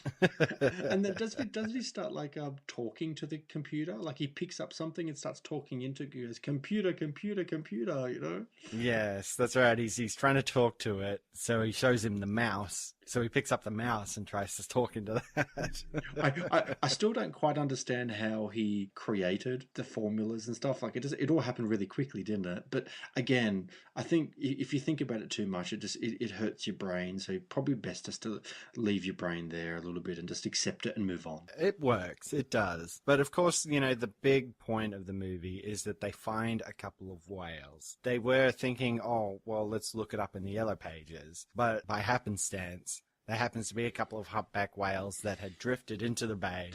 And then does he start like talking to the computer? Like he picks up something and starts talking into it. He goes, computer, you know? Yes, that's right. He's trying to talk to it. So he shows him the mouse. So he picks up the mouse and tries to talk into that. I still don't quite understand how he created the formulas and stuff. Like it all happened really quickly, didn't it? But again, I think if you think about it too much, it hurts your brain. So probably best just to leave your brain there a little bit and just accept it and move on. It works. It does. But of course, you know, the big point of the movie is that they find a couple of whales. They were thinking, oh, well, let's look it up in the Yellow Pages. But by happenstance, there happens to be a couple of humpback whales that had drifted into the bay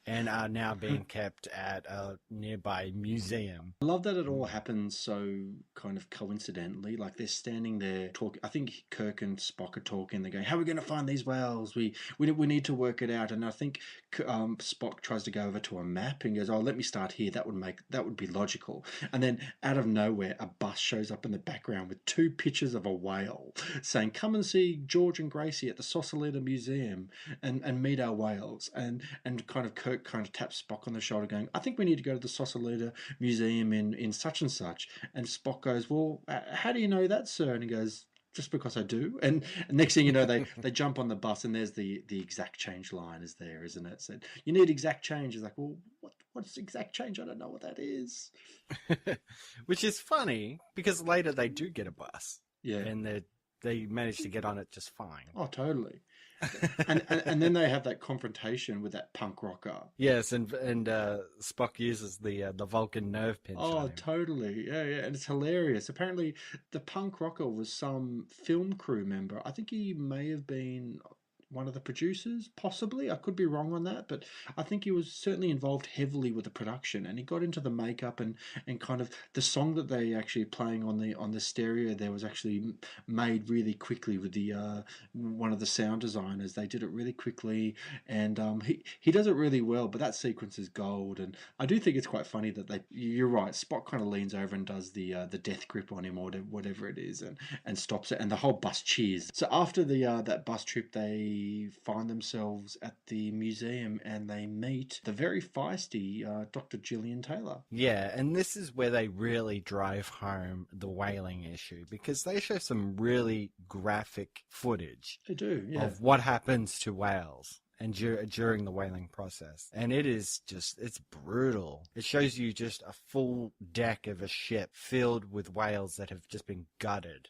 and are now being kept at a nearby museum. I love that it all happens so kind of coincidentally. Like they're standing there talking. I think Kirk and Spock are talking. They're going, how are we going to find these whales? We need to work it out. And I think Spock tries to go over to a map and goes, oh, let me start here. That would be logical. And then out of nowhere, a bus shows up in the background with 2 pictures of a whale saying, come and see George and Gracie at the Sausalito Museum and meet our whales. And kind of Kirk Kirk kind of taps Spock on the shoulder going, I think we need to go to the Sausalito Museum in such and such. And Spock goes, well, how do you know that, sir? And he goes, just because I do. And next thing you know, they jump on the bus, and there's the exact change line is there, isn't it? So you need exact change. It's like, well, what's exact change? I don't know what that is. Which is funny, because later they do get a bus. Yeah. And they manage to get on it just fine. Oh, totally. and then they have that confrontation with that punk rocker. Yes, and Spock uses the Vulcan nerve pinch. Oh, totally. Yeah, and it's hilarious. Apparently, the punk rocker was some film crew member. I think he may have been one of the producers, possibly. I could be wrong on that, but I think he was certainly involved heavily with the production, and he got into the makeup and kind of the song that they actually playing on the stereo there was actually made really quickly with the one of the sound designers. They did it really quickly, and he does it really well, but that sequence is gold. And I do think it's quite funny that you're right, Spock kind of leans over and does the death grip on him or whatever it is, and stops it, and the whole bus cheers. So after that bus trip, they find themselves at the museum, and they meet the very feisty Dr. Gillian Taylor. Yeah, and this is where they really drive home the whaling issue, because they show some really graphic footage. They do, yeah. Of what happens to whales and during the whaling process. And it's brutal. It shows you just a full deck of a ship filled with whales that have just been gutted.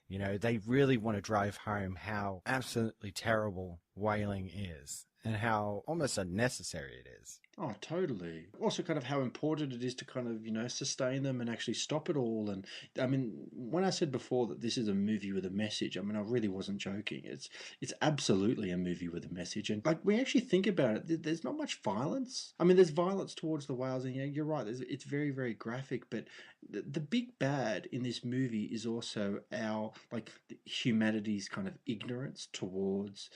You know, they really want to drive home how absolutely terrible whaling is and how almost unnecessary it is. Oh, totally. Also kind of how important it is to kind of, sustain them and actually stop it all. And I mean, when I said before that this is a movie with a message, I mean, I really wasn't joking. It's absolutely a movie with a message. And like, we actually think about it, there's not much violence. I mean, there's violence towards the whales, and you're right, it's very, very graphic, but the big bad in this movie is also our, humanity's kind of ignorance towards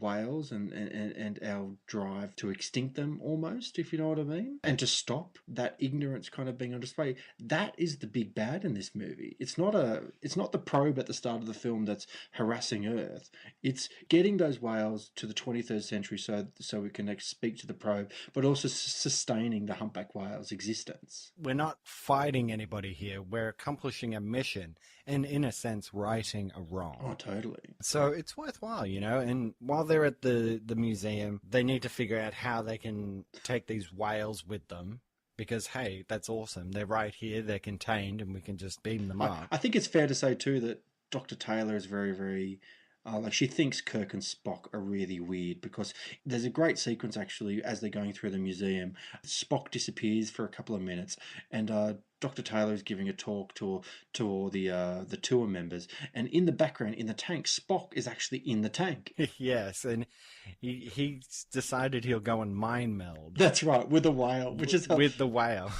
whales and our drive to extinct them almost, if you know what I mean, and to stop that ignorance kind of being on display. That is the big bad in this movie. It's not the probe at the start of the film that's harassing Earth. It's getting those whales to the 23rd century so we can speak to the probe, but also sustaining the humpback whale's existence. We're not fighting anybody here. We're accomplishing a mission and, in a sense, righting a wrong. Oh, totally. So it's worthwhile, and while they're at the museum, they need to figure out how they can take these whales with them, because, hey, that's awesome. They're right here, they're contained, and we can just beam them up. I think it's fair to say, too, that Dr. Taylor is very, very... she thinks Kirk and Spock are really weird, because there's a great sequence, actually, as they're going through the museum. Spock disappears for a couple of minutes, and Dr. Taylor is giving a talk to all the tour members, and in the background, in the tank, Spock is actually in the tank. Yes, and he's decided he'll go and mind meld. That's right, with the whale, which is with the whale.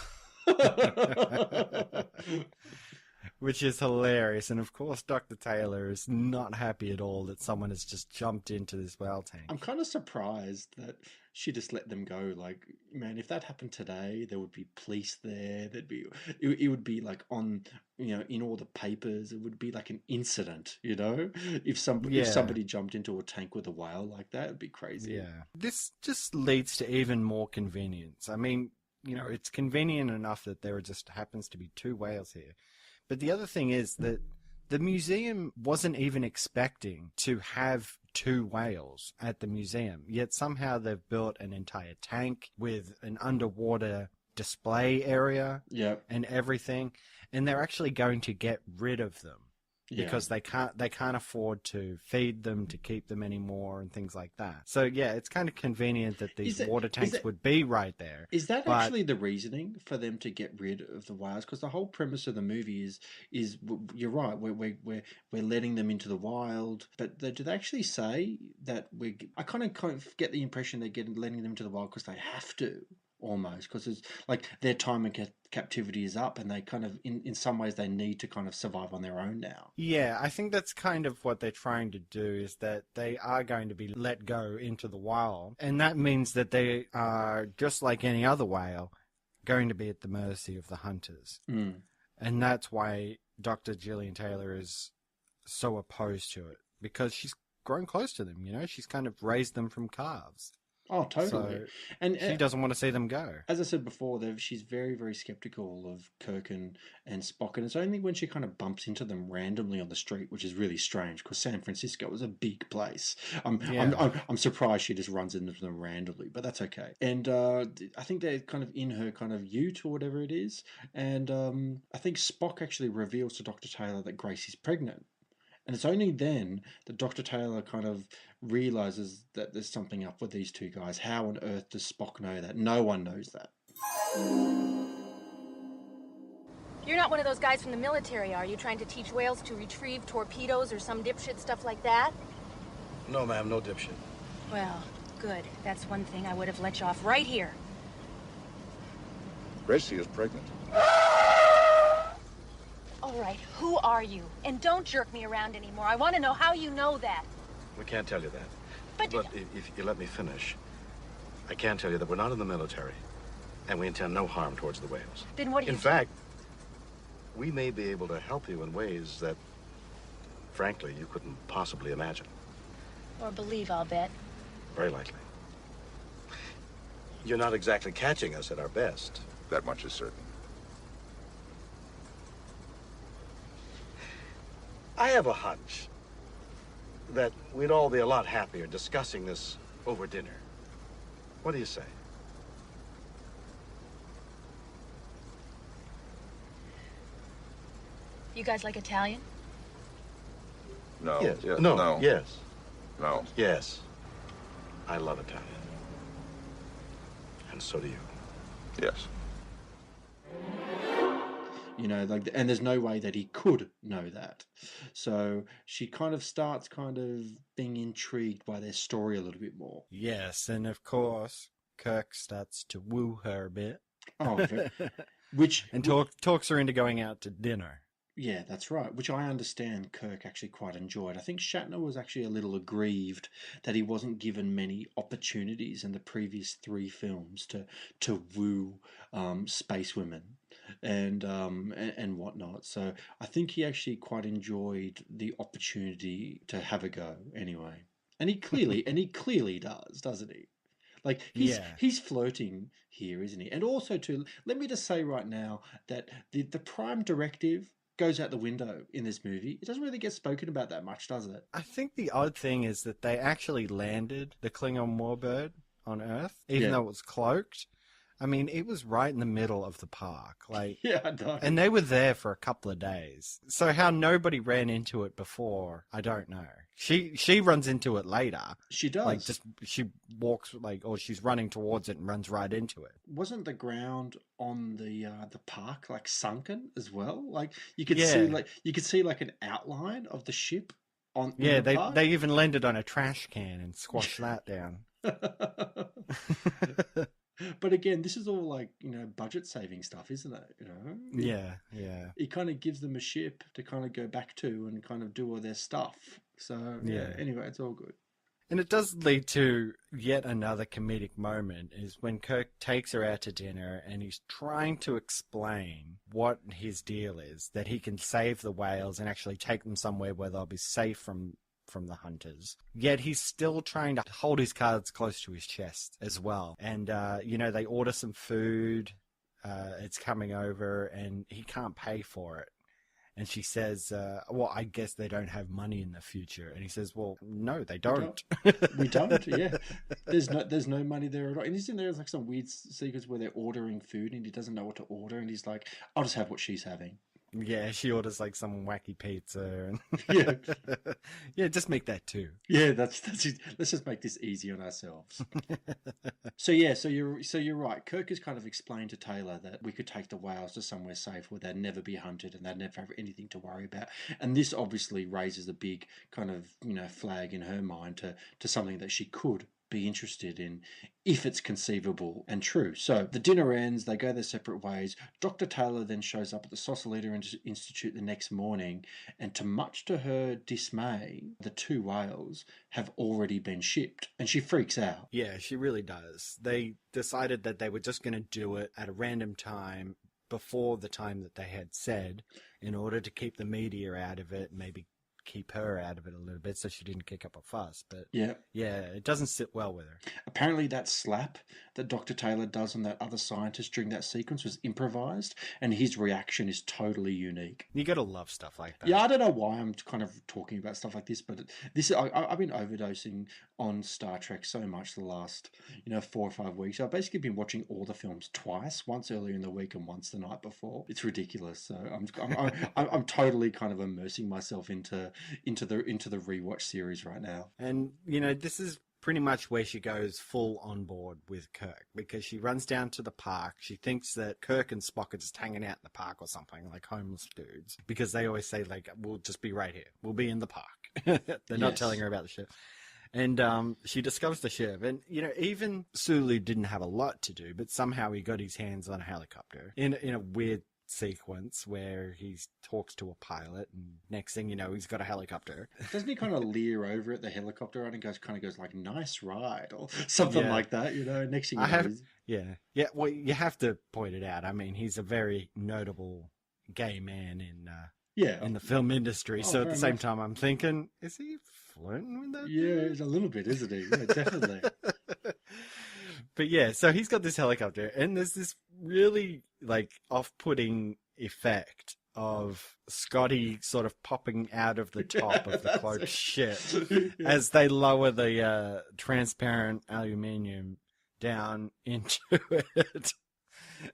Which is hilarious. And of course, Dr. Taylor is not happy at all that someone has just jumped into this whale tank. I'm kind of surprised that she just let them go. Like, man, if that happened today, there would be police there. It would be like on, in all the papers. It would be like an incident, if somebody jumped into a tank with a whale like that, it'd be crazy. Yeah. This just leads to even more convenience. I mean, it's convenient enough that there just happens to be two whales here. But the other thing is that the museum wasn't even expecting to have two whales at the museum, yet somehow they've built an entire tank with an underwater display area and everything, and they're actually going to get rid of them. Because they can't afford to feed them, to keep them anymore, and things like that. So yeah, it's kind of convenient that these water tanks would be right there. Is that actually the reasoning for them to get rid of the whales? Because the whole premise of the movie is you're right. We're letting them into the wild, but do they actually say that I kind of get the impression they're letting them into the wild because they have to. Almost, because it's like their time in captivity is up, and they kind of, in some ways, they need to kind of survive on their own now. Yeah, I think that's kind of what they're trying to do, is that they are going to be let go into the wild, and that means that they are, just like any other whale, going to be at the mercy of the hunters. Mm. And that's why Dr. Gillian Taylor is so opposed to it, because she's grown close to them, she's kind of raised them from calves. Oh, totally. So And she doesn't want to see them go. as I said before, she's very, very skeptical of Kirk and Spock, and it's only when she kind of bumps into them randomly on the street, which is really strange because San Francisco is a big place. I'm surprised she just runs into them randomly, but that's okay. And I think they're kind of in her kind of ute or whatever it is, and I think Spock actually reveals to Dr. Taylor that Grace is pregnant. And it's only then that Dr. Taylor kind of realizes that there's something up with these two guys. How on earth does Spock know that? No one knows that. You're not one of those guys from the military, are you? Trying to teach whales to retrieve torpedoes or some dipshit stuff like that? No, ma'am, no dipshit. Well, good. That's one thing I would have let you off right here. Gracie is pregnant. All right, who are you? And don't jerk me around anymore. I want to know how you know that. We can't tell you that. But if you let me finish, I can tell you that we're not in the military, and we intend no harm towards the whales. Then what do you In fact, we may be able to help you in ways that, frankly, you couldn't possibly imagine. Or believe, I'll bet. Very likely. You're not exactly catching us at our best. That much is certain. I have a hunch that we'd all be a lot happier discussing this over dinner. What do you say? You guys like Italian? No. Yes. Yeah, No. no. Yes. No. Yes. I love Italian. And so do you. Yes. You know, like, and there's no way that he could know that. So she kind of starts kind of being intrigued by their story a little bit more. Yes, and of course, Kirk starts to woo her a bit. Oh, which and talks her into going out to dinner. Yeah, that's right, which I understand Kirk actually quite enjoyed. I think Shatner was actually a little aggrieved that he wasn't given many opportunities in the previous 3 films to woo space women and whatnot. So I think he actually quite enjoyed the opportunity to have a go anyway. And he clearly does, doesn't he? Like he's flirting here, isn't he? And also too, let me just say right now that the prime directive goes out the window in this movie. It doesn't really get spoken about that much, does it? I think the odd thing is that they actually landed the Klingon warbird on Earth, even though it was cloaked. I mean, it was right in the middle of the park. Like, yeah, I know. And they were there for a couple of days. So how nobody ran into it before, I don't know. She runs into it later. She does. Like, she walks, or she's running towards it and runs right into it. Wasn't the ground on the park like sunken as well? Like you could see like an outline of the ship on. Yeah, the park. they even landed on a trash can and squashed that down. But again, this is all like, budget saving stuff, isn't it? Yeah. It kind of gives them a ship to kind of go back to and kind of do all their stuff. So anyway, it's all good. And it does lead to yet another comedic moment is when Kirk takes her out to dinner and he's trying to explain what his deal is, that he can save the whales and actually take them somewhere where they'll be safe from the hunters. Yet he's still trying to hold his cards close to his chest as well. And, they order some food, it's coming over, and he can't pay for it. And she says, well, I guess they don't have money in the future. And he says, well, no, they don't. We don't, yeah. There's no money there at all. And isn't there like some weird sequence where they're ordering food and he doesn't know what to order and he's like, I'll just have what she's having. Yeah, she orders like some wacky pizza. And Yeah. Yeah, just make that too. Yeah, that's it. Let's just make this easy on ourselves. So you're right. Kirk has kind of explained to Taylor that we could take the whales to somewhere safe where they'd never be hunted and they'd never have anything to worry about. And this obviously raises a big kind of, flag in her mind to something that she could be interested in if it's conceivable and true. So the dinner ends, they go their separate ways. Dr. Taylor then shows up at the Saucerleader Institute the next morning, and much to her dismay, the 2 whales have already been shipped, and she freaks out. Yeah, she really does. They decided that they were just going to do it at a random time before the time that they had said in order to keep the media out of it, maybe keep her out of it a little bit so she didn't kick up a fuss. But Yeah. yeah, it doesn't sit well with her. Apparently that slap that Dr. Taylor does on that other scientist during that sequence was improvised, and his reaction is totally unique. You gotta love stuff like that. Yeah, I don't know why I'm kind of talking about stuff like this, but I've been overdosing on Star Trek so much the last 4 or 5 weeks. I've basically been watching all the films twice, once earlier in the week and once the night before. It's ridiculous. So I'm totally kind of immersing myself into the Rewatch series right now. And this is pretty much where she goes full on board with Kirk, because she runs down to the park. She thinks that Kirk and Spock are just hanging out in the park or something, like homeless dudes, because they always say, like, we'll just be right here. We'll be in the park. They're not telling her about the ship. And she discovers the ship. And, even Sulu didn't have a lot to do, but somehow he got his hands on a helicopter in a weird sequence where he talks to a pilot, and next thing you know, he's got a helicopter. Doesn't he kind of leer over at the helicopter and goes like, nice ride, or something like that, Next thing you know. Yeah. Well, you have to point it out. I mean, he's a very notable gay man in the film industry. So at the same time, I'm thinking, is he flirting with that? Yeah, it's a little bit, isn't he? Yeah, definitely. But yeah, so he's got this helicopter, and there's this really off-putting effect of Scotty sort of popping out of the top of the cloaked ship as they lower the transparent aluminium down into it.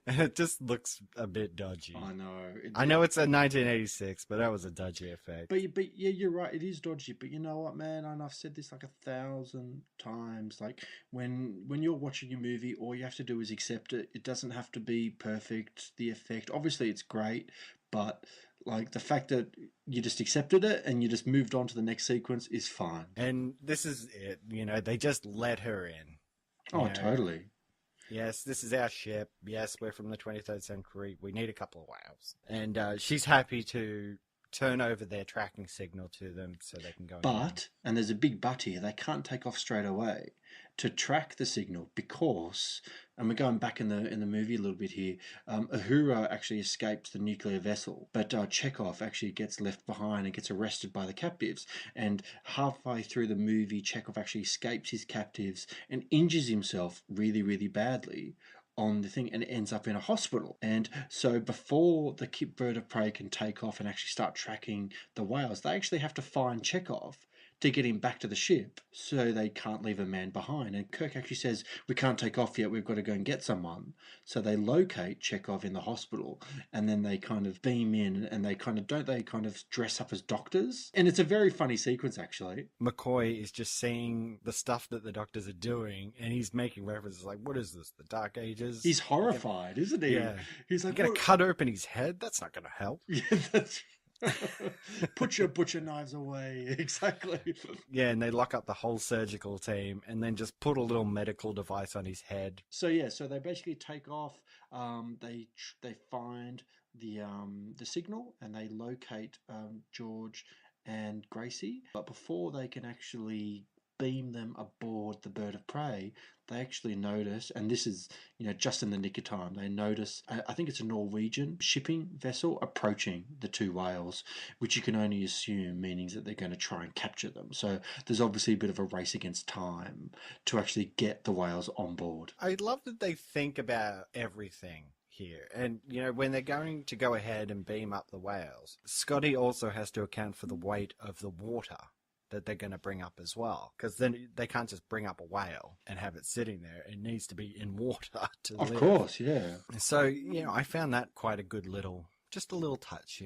And it just looks a bit dodgy. I know. I know it's a 1986, but that was a dodgy effect. But yeah, you're right. It is dodgy. But you know what, man? And I've said this like 1,000 times. Like when you're watching a movie, all you have to do is accept it. It doesn't have to be perfect. The effect, obviously, it's great, but like the fact that you just accepted it and you just moved on to the next sequence is fine. And this is it. They just let her in. Oh, totally. Yes, this is our ship. Yes, we're from the 23rd century. We need a couple of whales. And she's happy to turn over their tracking signal to them so they can go. But, and there's a big but here, they can't take off straight away to track the signal because, and we're going back in the movie a little bit here, Uhura actually escapes the nuclear vessel, but Chekhov actually gets left behind and gets arrested by the captives. And halfway through the movie, Chekhov actually escapes his captives and injures himself really, really badly on the thing and ends up in a hospital. And so before the bird of prey can take off and actually start tracking the whales, they actually have to find Chekhov to get him back to the ship so they can't leave a man behind. And Kirk actually says, we can't take off yet, we've got to go and get someone. So they locate Chekhov in the hospital, and then they kind of beam in, and they kind of dress up as doctors. And it's a very funny sequence, actually. McCoy is just seeing the stuff that the doctors are doing, and he's making references like, what is this, the Dark Ages? He's horrified, isn't he? Yeah. He's like, you're going to cut open his head? That's not going to help. Yeah, that's put your butcher knives away. Exactly. Yeah, and they lock up the whole surgical team and then just put a little medical device on his head. So they basically take off. They find the signal and they locate George and Gracie. But before they can actually beam them aboard the bird of prey, they actually notice, and this is just in the nick of time, they notice, I think it's a Norwegian shipping vessel approaching the two whales, which you can only assume means that they're going to try and capture them. So there's obviously a bit of a race against time to actually get the whales on board. I love that they think about everything here. And, when they're going to go ahead and beam up the whales, Scotty also has to account for the weight of the water that they're going to bring up as well, because then they can't just bring up a whale and have it sitting there. It needs to be in water to live. Of course, yeah. So, I found that quite a good little touch,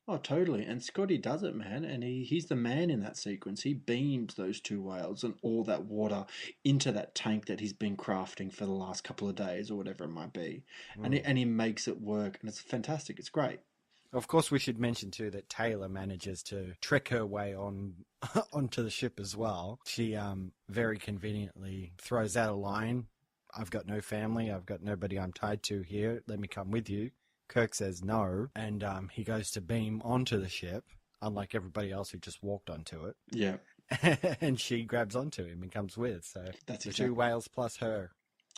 Oh, totally. And Scotty does it, man. And he's the man in that sequence. He beams those two whales and all that water into that tank that he's been crafting for the last couple of days or whatever it might be. And he makes it work. And it's fantastic. It's great. Of course, we should mention, too, that Taylor manages to trick her way onto the ship as well. She very conveniently throws out a line, I've got no family, I've got nobody I'm tied to here, let me come with you. Kirk says no, and he goes to beam onto the ship, unlike everybody else who just walked onto it. Yeah. And she grabs onto him and comes with, so that's the two whales plus her.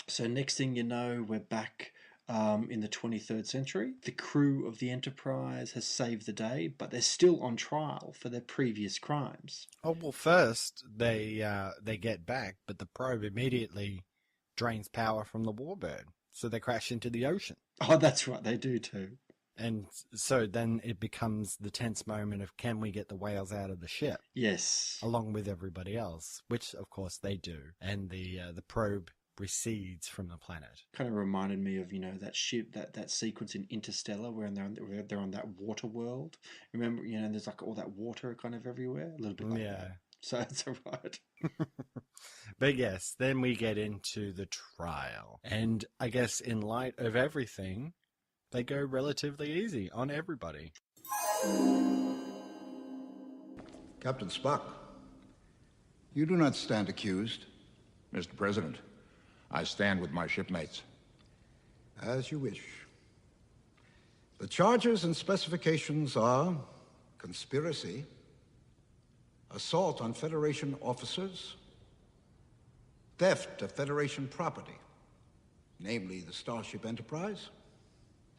So next thing you know, we're back in the 23rd century. The crew of the Enterprise has saved the day, but they're still on trial for their previous crimes. Oh, well, first they get back, but the probe immediately drains power from the Warbird, so they crash into the ocean. Oh, that's right, they do too. And so then it becomes the tense moment of, can we get the whales out of the ship? Yes. Along with everybody else, which of course they do. And the probe recedes from the planet. Kind of reminded me of, that ship, that sequence in Interstellar where they're on that water world. Remember, there's like all that water kind of everywhere, a little bit like that. So it's all right. But yes, then we get into the trial. And I guess in light of everything, they go relatively easy on everybody. Captain Spock, you do not stand accused. Mr. President, I stand with my shipmates. As you wish. The charges and specifications are conspiracy, assault on Federation officers, theft of Federation property, namely the Starship Enterprise,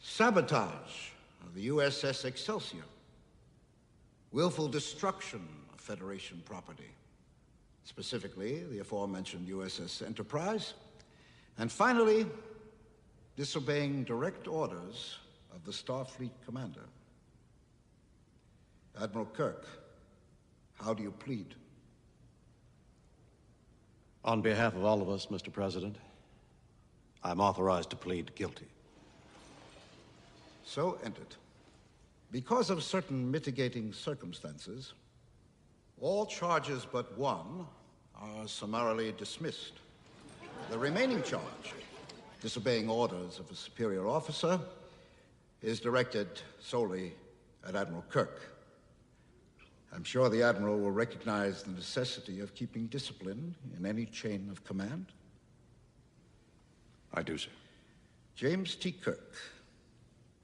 sabotage of the USS Excelsior, willful destruction of Federation property, specifically the aforementioned USS Enterprise, and finally, disobeying direct orders of the Starfleet commander. Admiral Kirk, how do you plead? On behalf of all of us, Mr. President, I'm authorized to plead guilty. So ended. Because of certain mitigating circumstances, all charges but one are summarily dismissed. The remaining charge, disobeying orders of a superior officer, is directed solely at Admiral Kirk. I'm sure the Admiral will recognize the necessity of keeping discipline in any chain of command. I do, sir. James T. Kirk,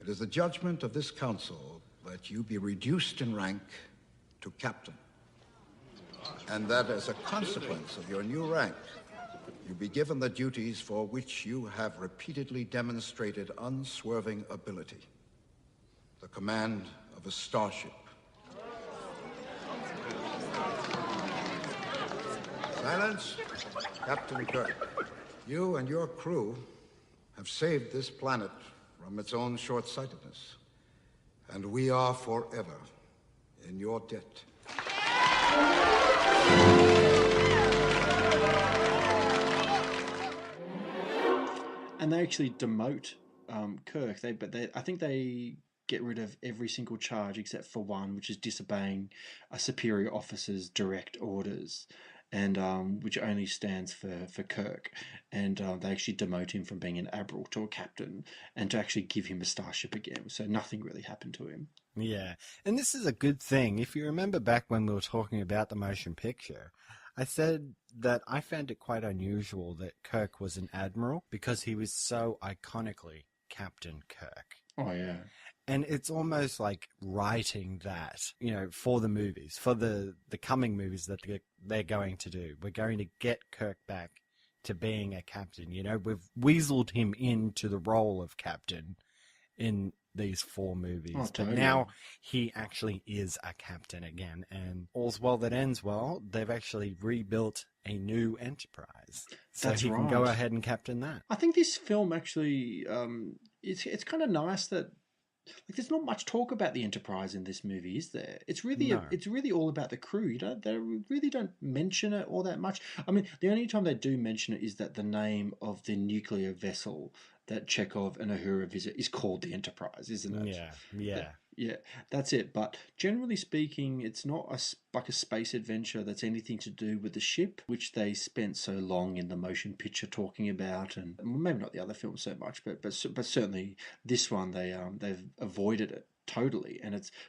it is the judgment of this council that you be reduced in rank to captain, and that as a consequence of your new rank, you be given the duties for which you have repeatedly demonstrated unswerving ability, the command of a starship. Silence. Captain Kirk, you and your crew have saved this planet from its own short-sightedness, and we are forever in your debt. And they actually demote Kirk. I think they get rid of every single charge except for one, which is disobeying a superior officer's direct orders, and which only stands for Kirk. And they actually demote him from being an admiral to a captain, and to actually give him a starship again. So nothing really happened to him. Yeah, and this is a good thing. If you remember back when we were talking about the motion picture, I said that I found it quite unusual that Kirk was an admiral because he was so iconically Captain Kirk. Oh, yeah. And it's almost like writing that, for the movies, for the coming movies that they're going to do. We're going to get Kirk back to being a captain. We've weaseled him into the role of captain in these 4 movies. Oh, totally. But now he actually is a captain again. And all's well that ends well. They've actually rebuilt a new Enterprise. So That's he can right. go ahead and captain that. I think this film actually, it's kind of nice that there's not much talk about the Enterprise in this movie, is there? It's really all about the crew. They really don't mention it all that much. I mean, the only time they do mention it is that the name of the nuclear vessel that Chekhov and Uhura visit is called the Enterprise, isn't it? Yeah. Yeah, that's it. But generally speaking, it's not like a space adventure that's anything to do with the ship, which they spent so long in the motion picture talking about, and maybe not the other films so much, but certainly this one they've avoided it totally.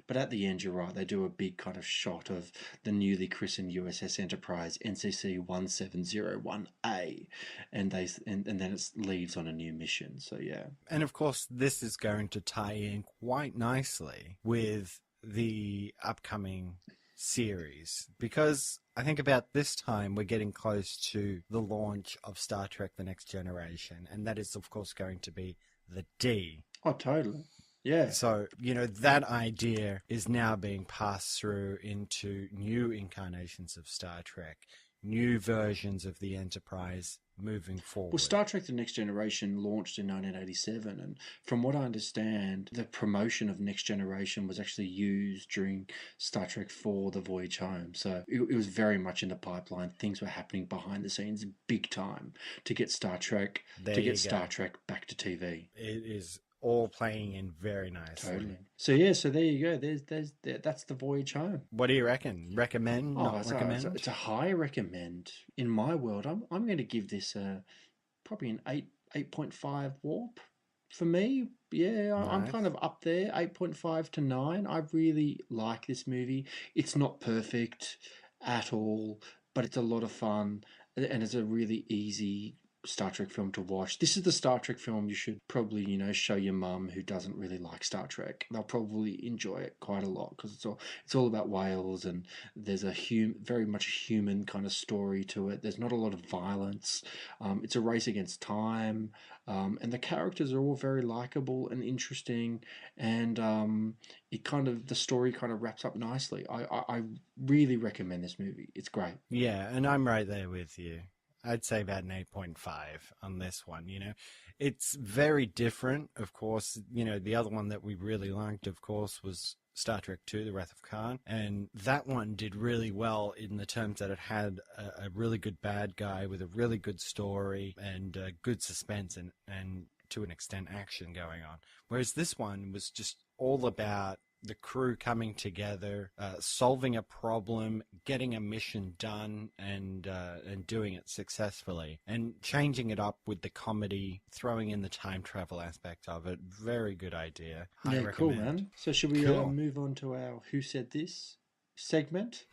But at the end, you're right, they do a big kind of shot of the newly christened USS Enterprise NCC 1701A, and then it leaves on a new mission. So yeah, and of course this is going to tie in quite nicely with the upcoming series, because I think about this time we're getting close to the launch of Star Trek The Next Generation, and that is of course going to be the D. Oh, totally. Yeah. So, that idea is now being passed through into new incarnations of Star Trek, new versions of the Enterprise moving forward. Well, Star Trek The Next Generation launched in 1987, and from what I understand, the promotion of Next Generation was actually used during Star Trek IV, The Voyage Home. So it was very much in the pipeline. Things were happening behind the scenes big time to get Star Trek back to TV. It is all playing in very nicely. Totally. So there you go. That's The Voyage Home. What do you reckon? Recommend? Not recommend? It's a high recommend. In my world, I'm going to give this probably an 8.5 warp. For me, yeah, nice. I'm kind of up there, 8.5 to 9. I really like this movie. It's not perfect at all, but it's a lot of fun, and it's a really easy Star Trek film to watch. This is the Star Trek film you should probably, show your mum who doesn't really like Star Trek. They'll probably enjoy it quite a lot because it's all about whales, and there's a very much a human kind of story to it. There's not a lot of violence. It's a race against time, and the characters are all very likable and interesting, and the story kind of wraps up nicely. I really recommend this movie. It's great. Yeah, and I'm right there with you. I'd say about an 8.5 on this one, It's very different, of course. The other one that we really liked, of course, was Star Trek II, The Wrath of Khan. And that one did really well in the terms that it had a really good bad guy with a really good story and good suspense and to an extent, action going on. Whereas this one was just all about the crew coming together, solving a problem, getting a mission done, and doing it successfully, and changing it up with the comedy, throwing in the time travel aspect of it. Very good idea. I recommend. Cool, man. So should we move on to our Who Said This segment?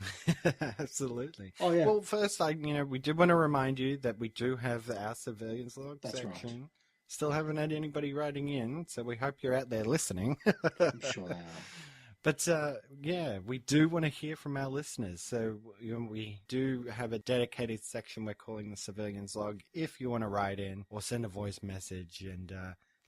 Absolutely. Oh yeah. Well, first, we did want to remind you that we do have our civilians log section. Right. Still haven't had anybody writing in, so we hope you're out there listening. I'm sure they are. But, we do want to hear from our listeners. So we do have a dedicated section we're calling the Civilians Log. If you want to write in or send a voice message and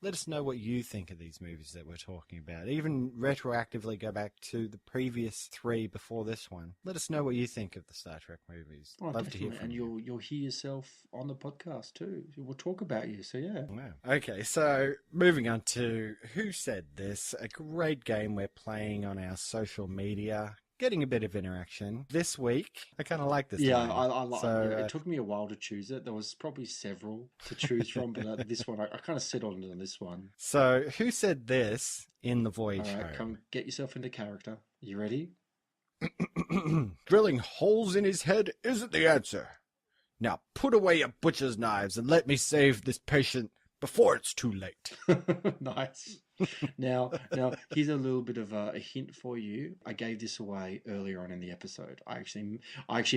let us know what you think of these movies that we're talking about. Even retroactively go back to the previous 3 before this one. Let us know what you think of the Star Trek movies. Oh, Love definitely. to hear from you. And you'll hear yourself on the podcast too. We'll talk about you, so yeah. Wow. Okay, so moving on to Who Said This, a great game we're playing on our social media. Getting a bit of interaction. This week, I kind of like this Yeah, one. I like it. It took me a while to choose it. There was probably several to choose from, but this one, I kind of settled on this one. So, Who Said This in the Voyage All right, Home? come get yourself into character. You ready? Drilling holes in his head isn't the answer. Now put away your butcher's knives and let me save this patient before it's too late. Nice. Now, here's a little bit of a hint for you. I gave this away earlier on in the episode. I actually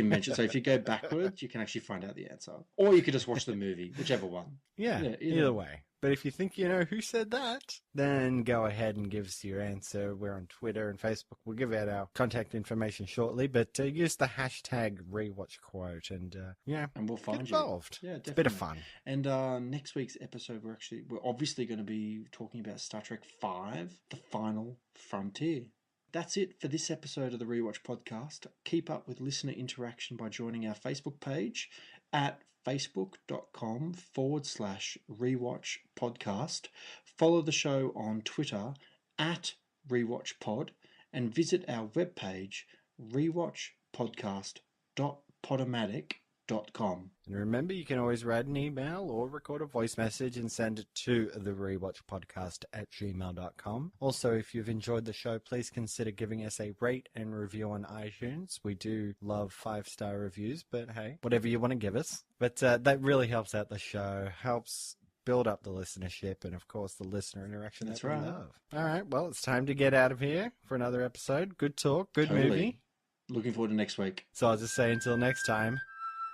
mentioned. So if you go backwards, you can actually find out the answer, or you could just watch the movie, whichever one. Yeah, either way. But if you think you know who said that, then go ahead and give us your answer. We're on Twitter and Facebook. We'll give out our contact information shortly, but use the hashtag #rewatchquote and and we'll find get involved. You. Yeah, definitely. It's a bit of fun. And next week's episode, we're obviously going to be talking about Star Trek V, The Final Frontier. That's it for this episode of the Rewatch Podcast. Keep up with listener interaction by joining our Facebook page at facebook.com/Rewatch Podcast. Follow the show on Twitter at RewatchPod and visit our webpage rewatchpodcast.podomatic.com. And remember, you can always write an email or record a voice message and send it to the rewatchpodcast@gmail.com. Also, if you've enjoyed the show, please consider giving us a rate and review on iTunes. We do love 5-star reviews, but hey, whatever you want to give us. But that really helps out the show, helps build up the listenership, and of course the listener interaction that we love. All right, well, it's time to get out of here for another episode. Good talk, good movie. Looking forward to next week. So I'll just say until next time,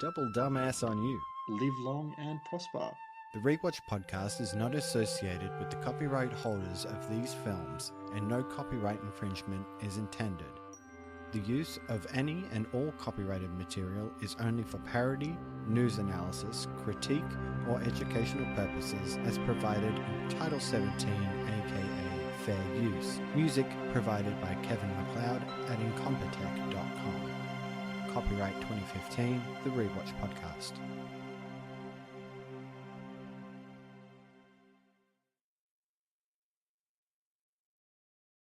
double dumbass on you. Live long and prosper. The Rewatch Podcast is not associated with the copyright holders of these films, and no copyright infringement is intended. The use of any and all copyrighted material is only for parody, news analysis, critique, or educational purposes as provided in Title 17, aka Fair Use. Music provided by Kevin MacLeod at incompetech.com. Copyright 2015, The Rewatch Podcast.